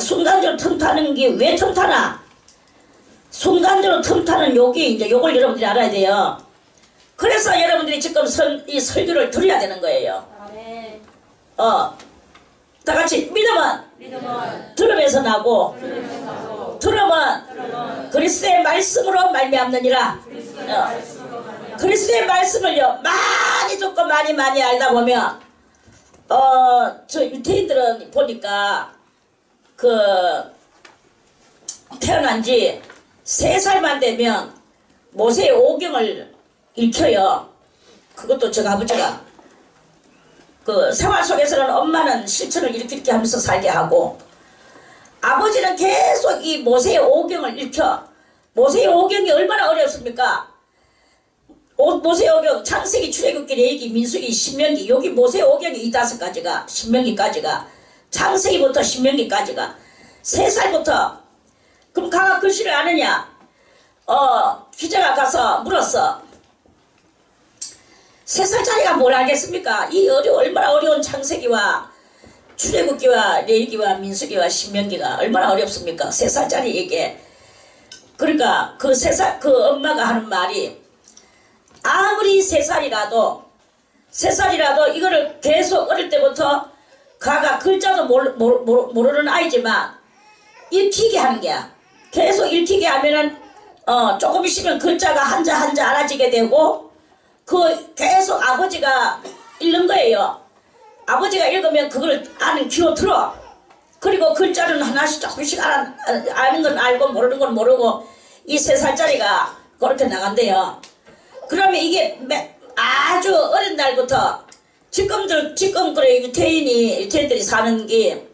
순간적으로 틈타는 게 왜 틈타나? 순간적으로 틈타는 욕이 이제 요걸 여러분들이 알아야 돼요. 그래서 여러분들이 지금 이 설교를 들어야 되는 거예요. 다 같이 믿음은 들음에서 나고 들음은 그리스도의 말씀으로 말미암느니라. 그리스도의 말씀을요 많이 듣고 많이 알다 보면 저 유태인들은 보니까 태어난 지 3살만 되면 모세의 오경을 읽혀요. 그것도 저 아버지가 생활 속에서는 엄마는 실천을 이렇게 하면서 살게 하고, 아버지는 계속 이 모세의 오경을 읽혀. 모세의 오경이 얼마나 어렵습니까? 모세의 오경, 창세기, 출애굽기, 레위기, 민수기, 신명기, 여기 모세의 오경이 이 5가지가, 신명기까지가, 창세기부터 신명기까지가 3살부터. 그럼 가가 글씨를 아느냐? 기자가 가서 물었어. 3살짜리가 뭘 알겠습니까? 이 얼마나 어려운 창세기와 출애굽기와 레위기와 민수기와 신명기가 얼마나 어렵습니까? 3살짜리에게. 그러니까 그 엄마가 하는 말이, 아무리 3살이라도 이거를 계속 어릴 때부터 가가 글자도 모르는 아이지만 읽히게 하는 게야. 계속 읽히게 하면은 조금 있으면 글자가 한자 알아지게 되고, 계속 아버지가 읽는 거예요. 아버지가 읽으면 그걸 아는 귀로 들어. 그리고 글자는 하나씩 조금씩 아는 건 알고 모르는 건 모르고 이 3살짜리가 그렇게 나간대요. 그러면 이게 아주 어린 날부터 지금 그래 유태인들이 사는 게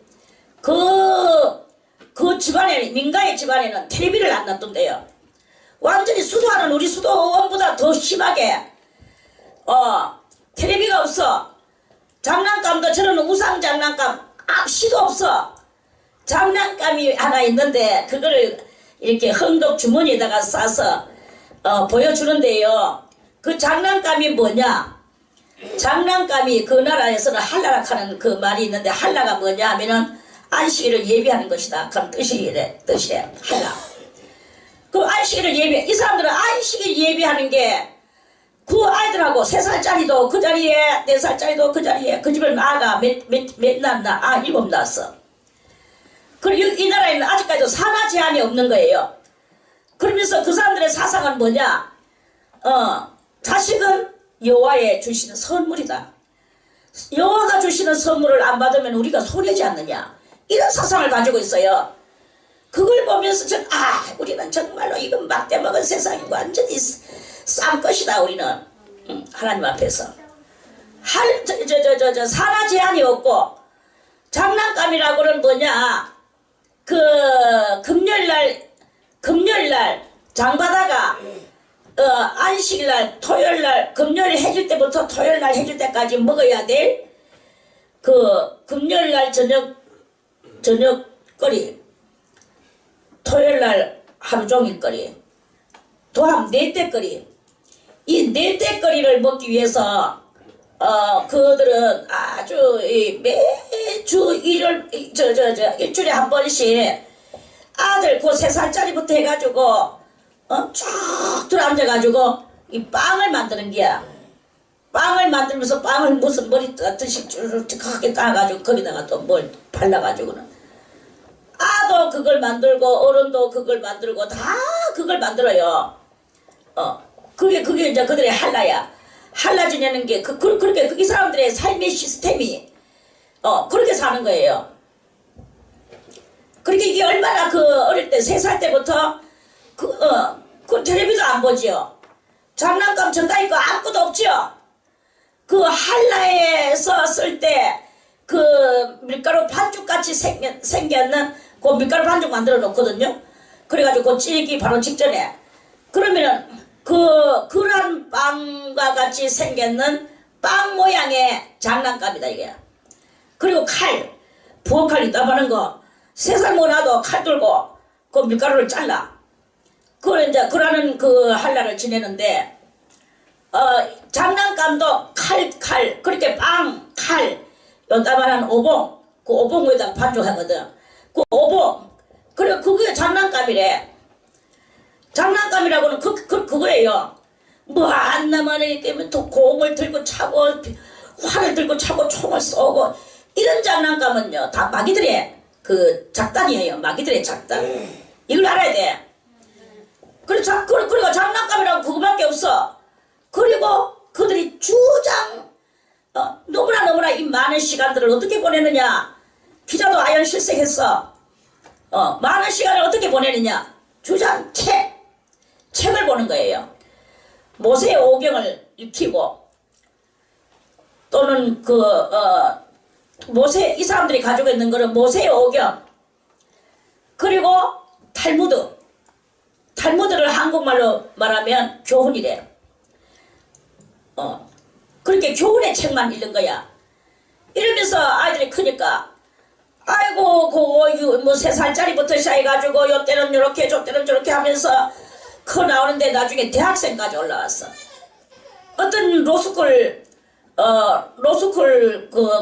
그 집안에, 민가의 집안에는 텔레비를 안 놔둔대요. 완전히 수도하는 우리 수도원보다 더 심하게 텔레비가 없어. 장난감도 저런 우상 장난감 시도 없어. 장난감이 하나 있는데 그거를 이렇게 흥덕 주머니에다가 싸서 보여주는데요. 그 장난감이 뭐냐? 장난감이 그 나라에서는 할라락 하는 그 말이 있는데, 할라가 뭐냐 하면은 안식일을 예비하는 것이다. 그런 뜻이래. 할라. 그럼 안식일을 이 사람들은 안식일 예비하는 게 그 아이들하고 3살짜리도 그 자리에, 4살짜리도 그 자리에, 그 집을 아가 몇 낳았나? 7 낳았어. 그리고 이 나라에는 아직까지도 산하 제한이 없는 거예요. 그러면서 그 사람들의 사상은 뭐냐? 자식은 여호와의 주시는 선물이다. 여호와가 주시는 선물을 안 받으면 우리가 손해지 않느냐? 이런 사상을 가지고 있어요. 그걸 보면서 우리는 정말로 이건 막대 먹은 세상이 완전히 싼 것이다. 우리는 하나님 앞에서 산하 제한이 없고, 장난감이라고는 뭐냐? 금요일날 장바다가 안식일날 토요일날 금요일 해질 때부터 토요일날 해질 때까지 먹어야 될 금요일날 저녁거리, 토요일날 하루 종일 거리, 도함 4대거리, 이 4대거리를 먹기 위해서 그들은 아주 매주 일주일에 한 번씩 아들 그 3살짜리부터 해가지고 쭉 들어앉아가지고 이 빵을 만드는 게야. 빵을 만들면서 빵을 무슨 머리 뜨듯이 쭈르륵하게 따가지고 거기다가 또 뭘 발라가지고는 아도 그걸 만들고 어른도 그걸 만들고 다 그걸 만들어요. 그게 이제 그들의 한라야. 한라 지내는 게 그렇게 이 사람들의 삶의 시스템이 그렇게 사는 거예요. 그렇게 이게 얼마나 어릴 때 3살 때부터 그 텔레비전 안 보지요. 장난감 전다 있고 아무것도 없지요. 그 한라에서 쓸 때 그 밀가루 반죽같이 생겼는 그 밀가루 반죽 만들어 놓거든요. 그래가지고 그 찌기 바로 직전에 그러면은 그런 빵과 같이 생겼는 빵 모양의 장난감이다 이게. 그리고 부엌칼 있다마는 거 3살 못나도 칼 들고 그 밀가루를 잘라. 그걸 이제 그러는 그 한라를 지내는데 장난감도 칼 그렇게 칼 요따만한 오봉 그 오봉 위에다 반죽하거든. 그 오봉 그래 그게 장난감이래. 장난감이라고는 그거예요. 뭐 안 남아내기 때문에 또 공을 들고 차고 활을 들고 차고 총을 쏘고 이런 장난감은요 다 마귀들의 그 작단이에요. 마귀들의 작단. 이걸 알아야 돼. 그리고 장난감이라고 그거밖에 없어. 그리고 그들이 너무나 이 많은 시간들을 어떻게 보내느냐. 기자도 아연실색했어. 많은 시간을 어떻게 보내느냐. 주장 책을 보는 거예요. 모세의 오경을 익히고 또는 이 사람들이 가지고 있는 거는 모세의 오경 그리고 탈무드를 한국말로 말하면 교훈이래. 그렇게 교훈의 책만 읽는 거야. 이러면서 아이들이 크니까 아이고 뭐 3살짜리부터 시작해가지고 요때는 요렇게 저때는 저렇게 하면서 나오는데 나중에 대학생까지 올라왔어. 어떤 로스쿨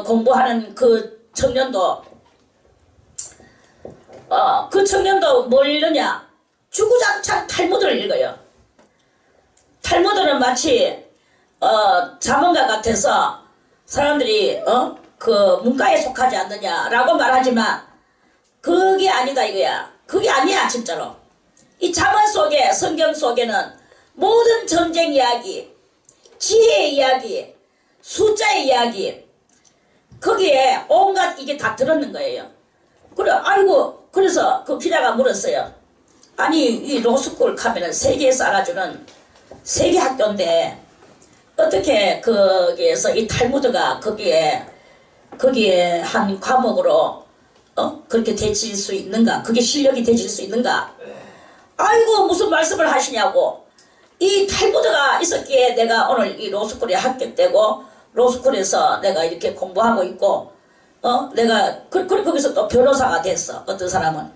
공부하는 그 청년도 뭘 읽느냐. 주구장창 탈무드를 읽어요. 탈무드는 마치 자문가 같아서 사람들이 그 문과에 속하지 않느냐라고 말하지만 그게 아니다 이거야. 그게 아니야 진짜로. 이 자문 속에 성경 속에는 모든 전쟁 이야기, 지혜의 이야기, 숫자의 이야기 거기에 온갖 이게 다 들었는 거예요. 그래서 그 기자가 물었어요. 아니 이 로스쿨 가면은 세계에서 알아주는 세계 학교인데 어떻게 거기에서 이 탈무드가 거기에 한 과목으로 그렇게 되질 수 있는가? 그게 실력이 되질 수 있는가? 아이고 무슨 말씀을 하시냐고. 이 탈무드가 있었기에 내가 오늘 이 로스쿨에 합격되고 로스쿨에서 내가 이렇게 공부하고 있고 내가 거기서 또 변호사가 됐어. 어떤 사람은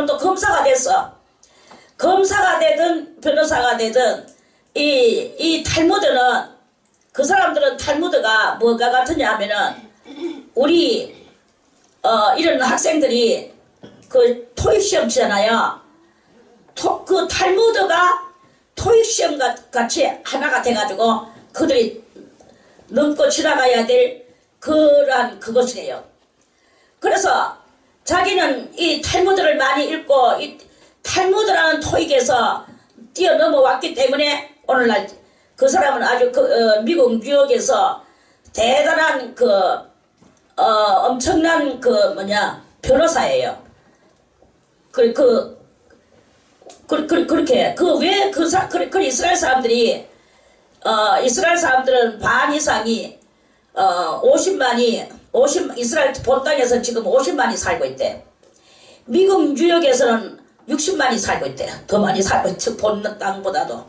또 검사가 됐어. 검사가 되든 변호사가 되든 이 탈무드는 그 사람들은 탈무드가 뭐가 같으냐 하면은 우리 이런 학생들이 그 토익 시험 치잖아요. 그 탈무드가 토익 시험 같이 하나가 돼가지고 그들이 넘고 지나가야 될 그것이래요. 그래서 자기는 이 탈무드를 많이 읽고 이 탈무드라는 토익에서 뛰어넘어왔기 때문에 오늘날 그 사람은 아주 미국 뉴욕에서 대단한 엄청난 변호사예요. 그렇게 왜 이스라엘 사람들이 이스라엘 사람들은 반 이상이 50만이 이스라엘 본 땅에서 지금 50만이 살고 있대. 미국 뉴욕에서는 60만이 살고 있대. 더 많이 살고 있지 본 땅보다도.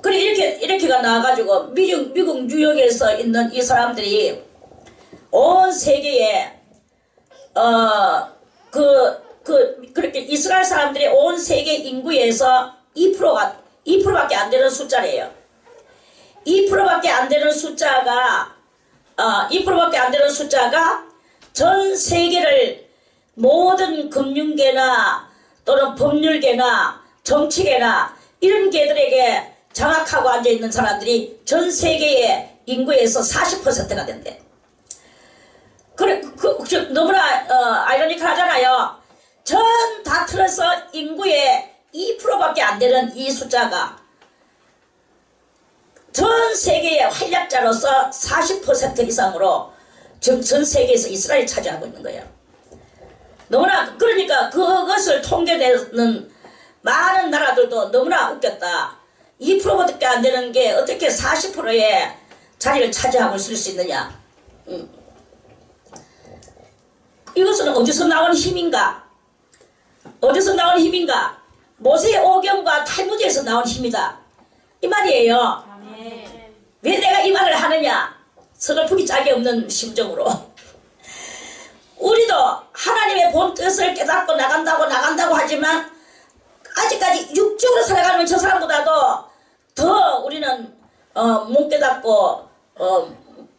그래 이렇게가 나와가지고 미국 뉴욕에서 있는 이 사람들이 온 세계에 그렇게 이스라엘 사람들이 온 세계 인구에서 2%밖에 안 되는 숫자래요. 2%밖에 안 되는 숫자가 2%밖에 안 되는 숫자가 전 세계를 모든 금융계나 또는 법률계나 정치계나 이런 계들에게 장악하고 앉아있는 사람들이 전 세계의 인구에서 40%가 된대. 그래, 너무나 아이러니컬하잖아요. 전 다 틀어서 인구의 2%밖에 안 되는 이 숫자가 전 세계의 활약자로서 40% 이상으로 전 세계에서 이스라엘이 차지하고 있는 거예요. 너무나 그러니까 그것을 통계내는 많은 나라들도 너무나 웃겼다. 2%밖에 안 되는 게 어떻게 40%의 자리를 차지하고 있을 수 있느냐. 이것은 어디서 나온 힘인가? 어디서 나온 힘인가? 모세 오경과 탈무드에서 나온 힘이다. 이 말이에요. 왜 내가 이 말을 하느냐? 서글프기 짝이 없는 심정으로. 우리도 하나님의 본 뜻을 깨닫고 나간다고 하지만 아직까지 육적으로 살아가는 저 사람보다도 더 우리는 못 깨닫고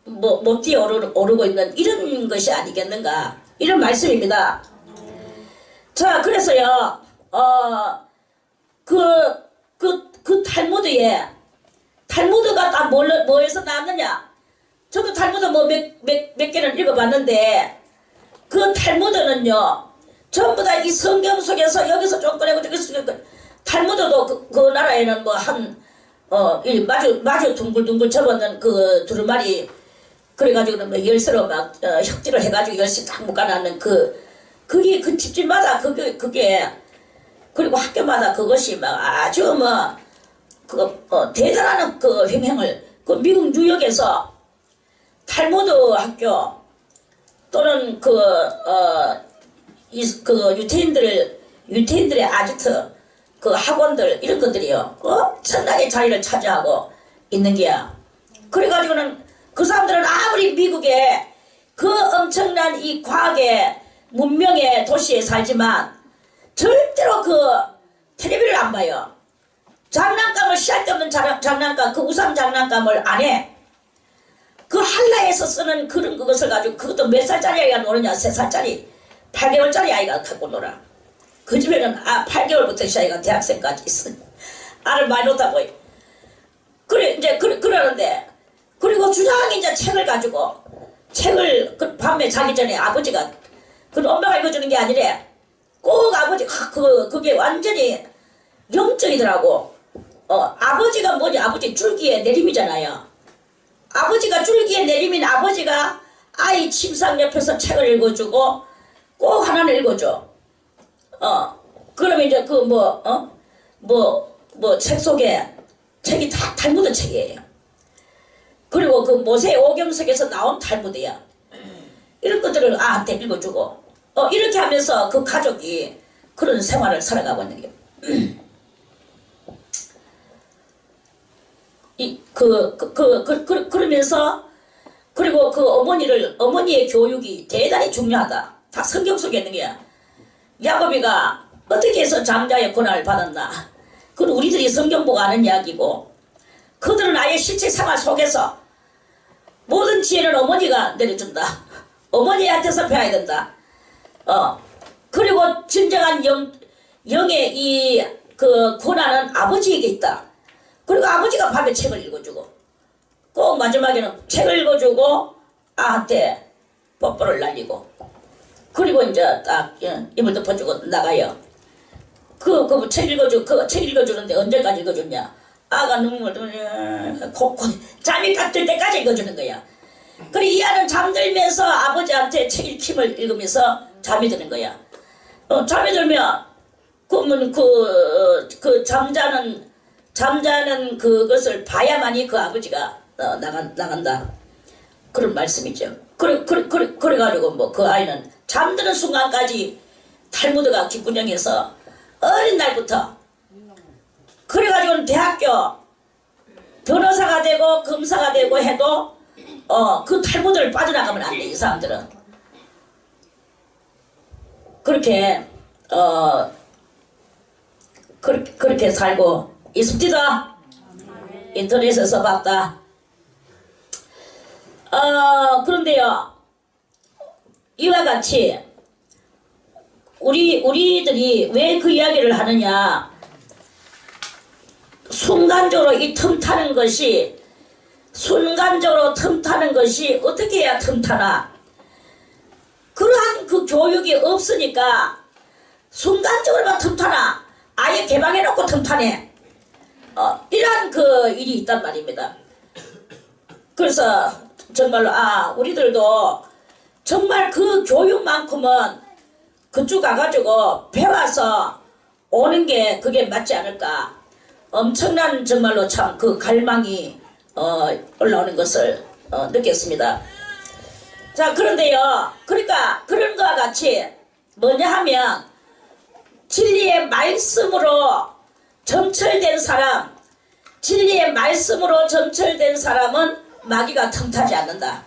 못 뛰어 오르고 있는 이런 것이 아니겠는가, 이런 말씀입니다. 자, 그래서요 그 탈무드가 다 뭐에서 나왔느냐. 저도 탈무드 뭐 몇 개를 읽어봤는데 그 탈무드는요 전부 다 이 성경 속에서 여기서 좀 꺼내고 저기서 좀 꺼내고, 탈무드도 그 나라에는 뭐 마주 둥글둥글 접었는 그 두루마리, 그래가지고 뭐 열쇠로 막 혁질을 해가지고 열쇠 딱 묶어놨는 그게 그 집집마다 그게 그리고 학교마다 그것이 막 아주 대단한 그 횡행을, 그 미국 뉴욕에서 탈무드 학교 또는 유태인들의 아지트 그 학원들 이런 것들이요 엄청나게 자리를 차지하고 있는 게야. 그래가지고는 그 사람들은 아무리 미국에 그 엄청난 이 과학의 문명의 도시에 살지만 절대로 그 텔레비를 안 봐요. 장난감을 쓸데없는 장난감, 그 우상 장난감을 안 해. 그 한라에서 쓰는 그런 그것을 가지고, 그것도 몇 살짜리 아이가 노느냐. 3살짜리 8개월짜리 아이가 갖고 놀아. 그 집에는 8개월부터 시작해가 대학생까지 있어. 알을 많이 놓다고. 그래 이제 그러는데, 그리고 주장이 이제 책을 가지고 책을 그 밤에 자기 전에 아버지가, 그 엄마가 읽어주는 게 아니래. 꼭 아버지 그게 완전히 영적이더라고. 아버지가 뭐지? 아버지 줄기에 내림이잖아요. 아버지가 줄기에 내리면 아버지가 아이 침상 옆에서 책을 읽어주고 꼭 하나는 읽어줘. 그러면 이제 책 속에 책이 다 탈무드 책이에요. 그리고 그 모세 오경 속에서 나온 탈무드야. 이런 것들을 아한테 읽어주고 이렇게 하면서 그 가족이 그런 생활을 살아가고 있는 게. 그러면서 그리고 그 어머니의 교육이 대단히 중요하다. 다 성경 속에 있는 게야. 야곱이가 어떻게 해서 장자의 권한을 받았나. 그건 우리들이 성경 보고 아는 이야기고, 그들은 아예 실제 생활 속에서 모든 지혜는 어머니가 내려준다. 어머니한테서 배워야 된다. 그리고 진정한 영의 이 그 권한은 아버지에게 있다. 그리고 아버지가 밤에 책을 읽어주고, 꼭 마지막에는 책을 읽어주고 아한테 뽀뽀를 날리고, 그리고 이제 딱 이불 덮어주고 나가요. 책 읽어주는데 언제까지 읽어줬냐. 아가 눈물 잠이 딱 들 때까지 읽어주는 거야. 그리고 이 아는 잠들면서 아버지한테 책 읽힘을 읽으면서 잠이 드는 거야. 잠이 들면 그러면 그 잠자는 그것을 봐야만이 그 아버지가 나간다. 그런 말씀이죠. 그래가지고 뭐 그 아이는 잠드는 순간까지 탈무드가 귓구녕에서 어린 날부터, 그래가지고는 대학교 변호사가 되고 검사가 되고 해도 그 탈무드를 빠져나가면 안 돼. 이 사람들은 그렇게 그렇게 살고 있습니다. 인터넷에서 봤다. 그런데요, 이와 같이 우리들이 왜 그 이야기를 하느냐, 순간적으로 이 틈타는 것이, 순간적으로 틈타는 것이 어떻게 해야 틈타나, 그러한 그 교육이 없으니까 순간적으로만 틈타나, 아예 개방해놓고 틈타네, 이러한 그 일이 있단 말입니다. 그래서 정말로 우리들도 정말 그 교육만큼은 그쪽 가가지고 배워서 오는 게 그게 맞지 않을까, 엄청난 정말로 참 그 갈망이 올라오는 것을 느꼈습니다. 자, 그런데요, 그러니까 그런 거와 같이 뭐냐 하면 진리의 말씀으로 점철된 사람, 진리의 말씀으로 점철된 사람은 마귀가 틈타지 않는다.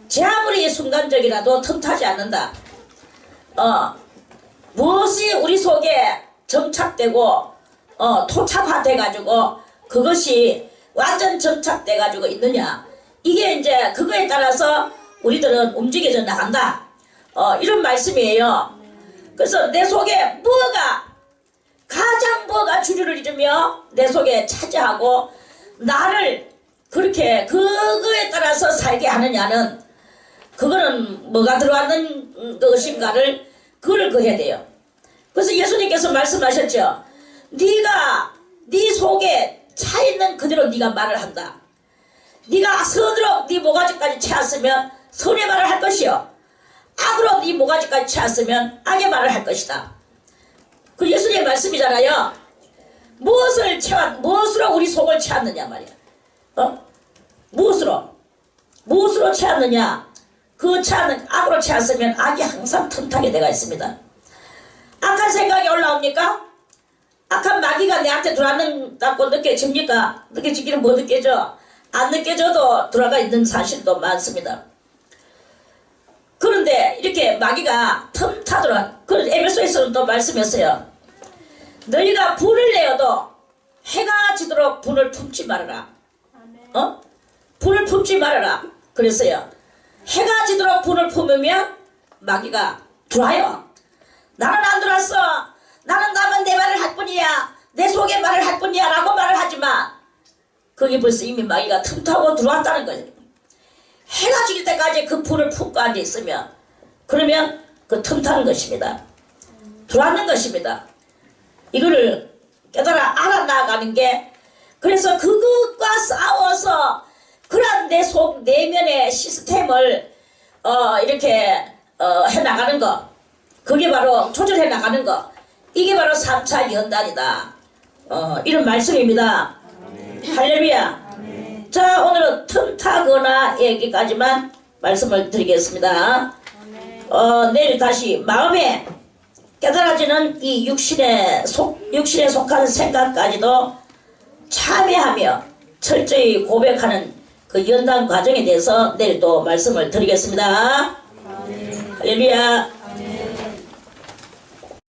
제 아무리 순간적이라도 틈타지 않는다. 무엇이 우리 속에 정착되고 토착화돼가지고 그것이 완전 정착돼가지고 있느냐, 이게 이제 그거에 따라서 우리들은 움직여져 나간다, 이런 말씀이에요. 그래서 내 속에 가장 뭐가 주류를 이루며 내 속에 차지하고 나를 그렇게 그거에 따라서 살게 하느냐는, 그거는 뭐가 들어왔는 것인가를 그걸 해야 돼요. 그래서 예수님께서 말씀하셨죠. 네 속에 차 있는 그대로 네가 말을 한다. 네가 선으로 네 모가지까지 채웠으면 선의 말을 할 것이요, 악으로 네 모가지까지 채웠으면 악의 말을 할 것이다. 그 예수님의 말씀이잖아요. 무엇으로 우리 속을 채웠느냐 말이야. 무엇으로 채웠느냐, 그 채는 악으로 채웠으면 악이 항상 틈타게 되어 있습니다. 악한 생각이 올라옵니까? 악한 마귀가 내한테 들어왔다고 느껴집니까? 느껴지기는 못 느껴져. 안 느껴져도 들어가 있는 사실도 많습니다. 그런데 이렇게 마귀가 틈타더라. 그 에베소에서는 또 말씀했어요. 너희가 분을 내어도 해가 지도록 분을 품지 말아라. 분을 품지 말아라 그랬어요. 해가 지도록 분을 품으면 마귀가 들어와요. 나는 안 들어왔어, 나는 나만 내 말을 할 뿐이야, 내 속에 말을 할 뿐이야 라고 말을 하지만 거기 벌써 이미 마귀가 틈타고 들어왔다는 거예요. 해가 지길 때까지 그 불을 품고 앉아있으면, 그러면 그 틈타는 것입니다. 들어왔는 것입니다. 이거를 깨달아 알아나가는 게, 그래서 그것과 싸워서 그런 내 속 내면의 시스템을 이렇게 해나가는 거, 그게 바로 조절해 나가는 거, 이게 바로 3차 연단이다, 이런 말씀입니다. 할렐루야. 자, 오늘은 틈타거나 얘기까지만 말씀을 드리겠습니다. 내일 다시 마음에 깨달아지는 이 육신에 속한 생각까지도 참여하며 철저히 고백하는 그 연단 과정에 대해서 내일 또 말씀을 드리겠습니다. 할렐루야.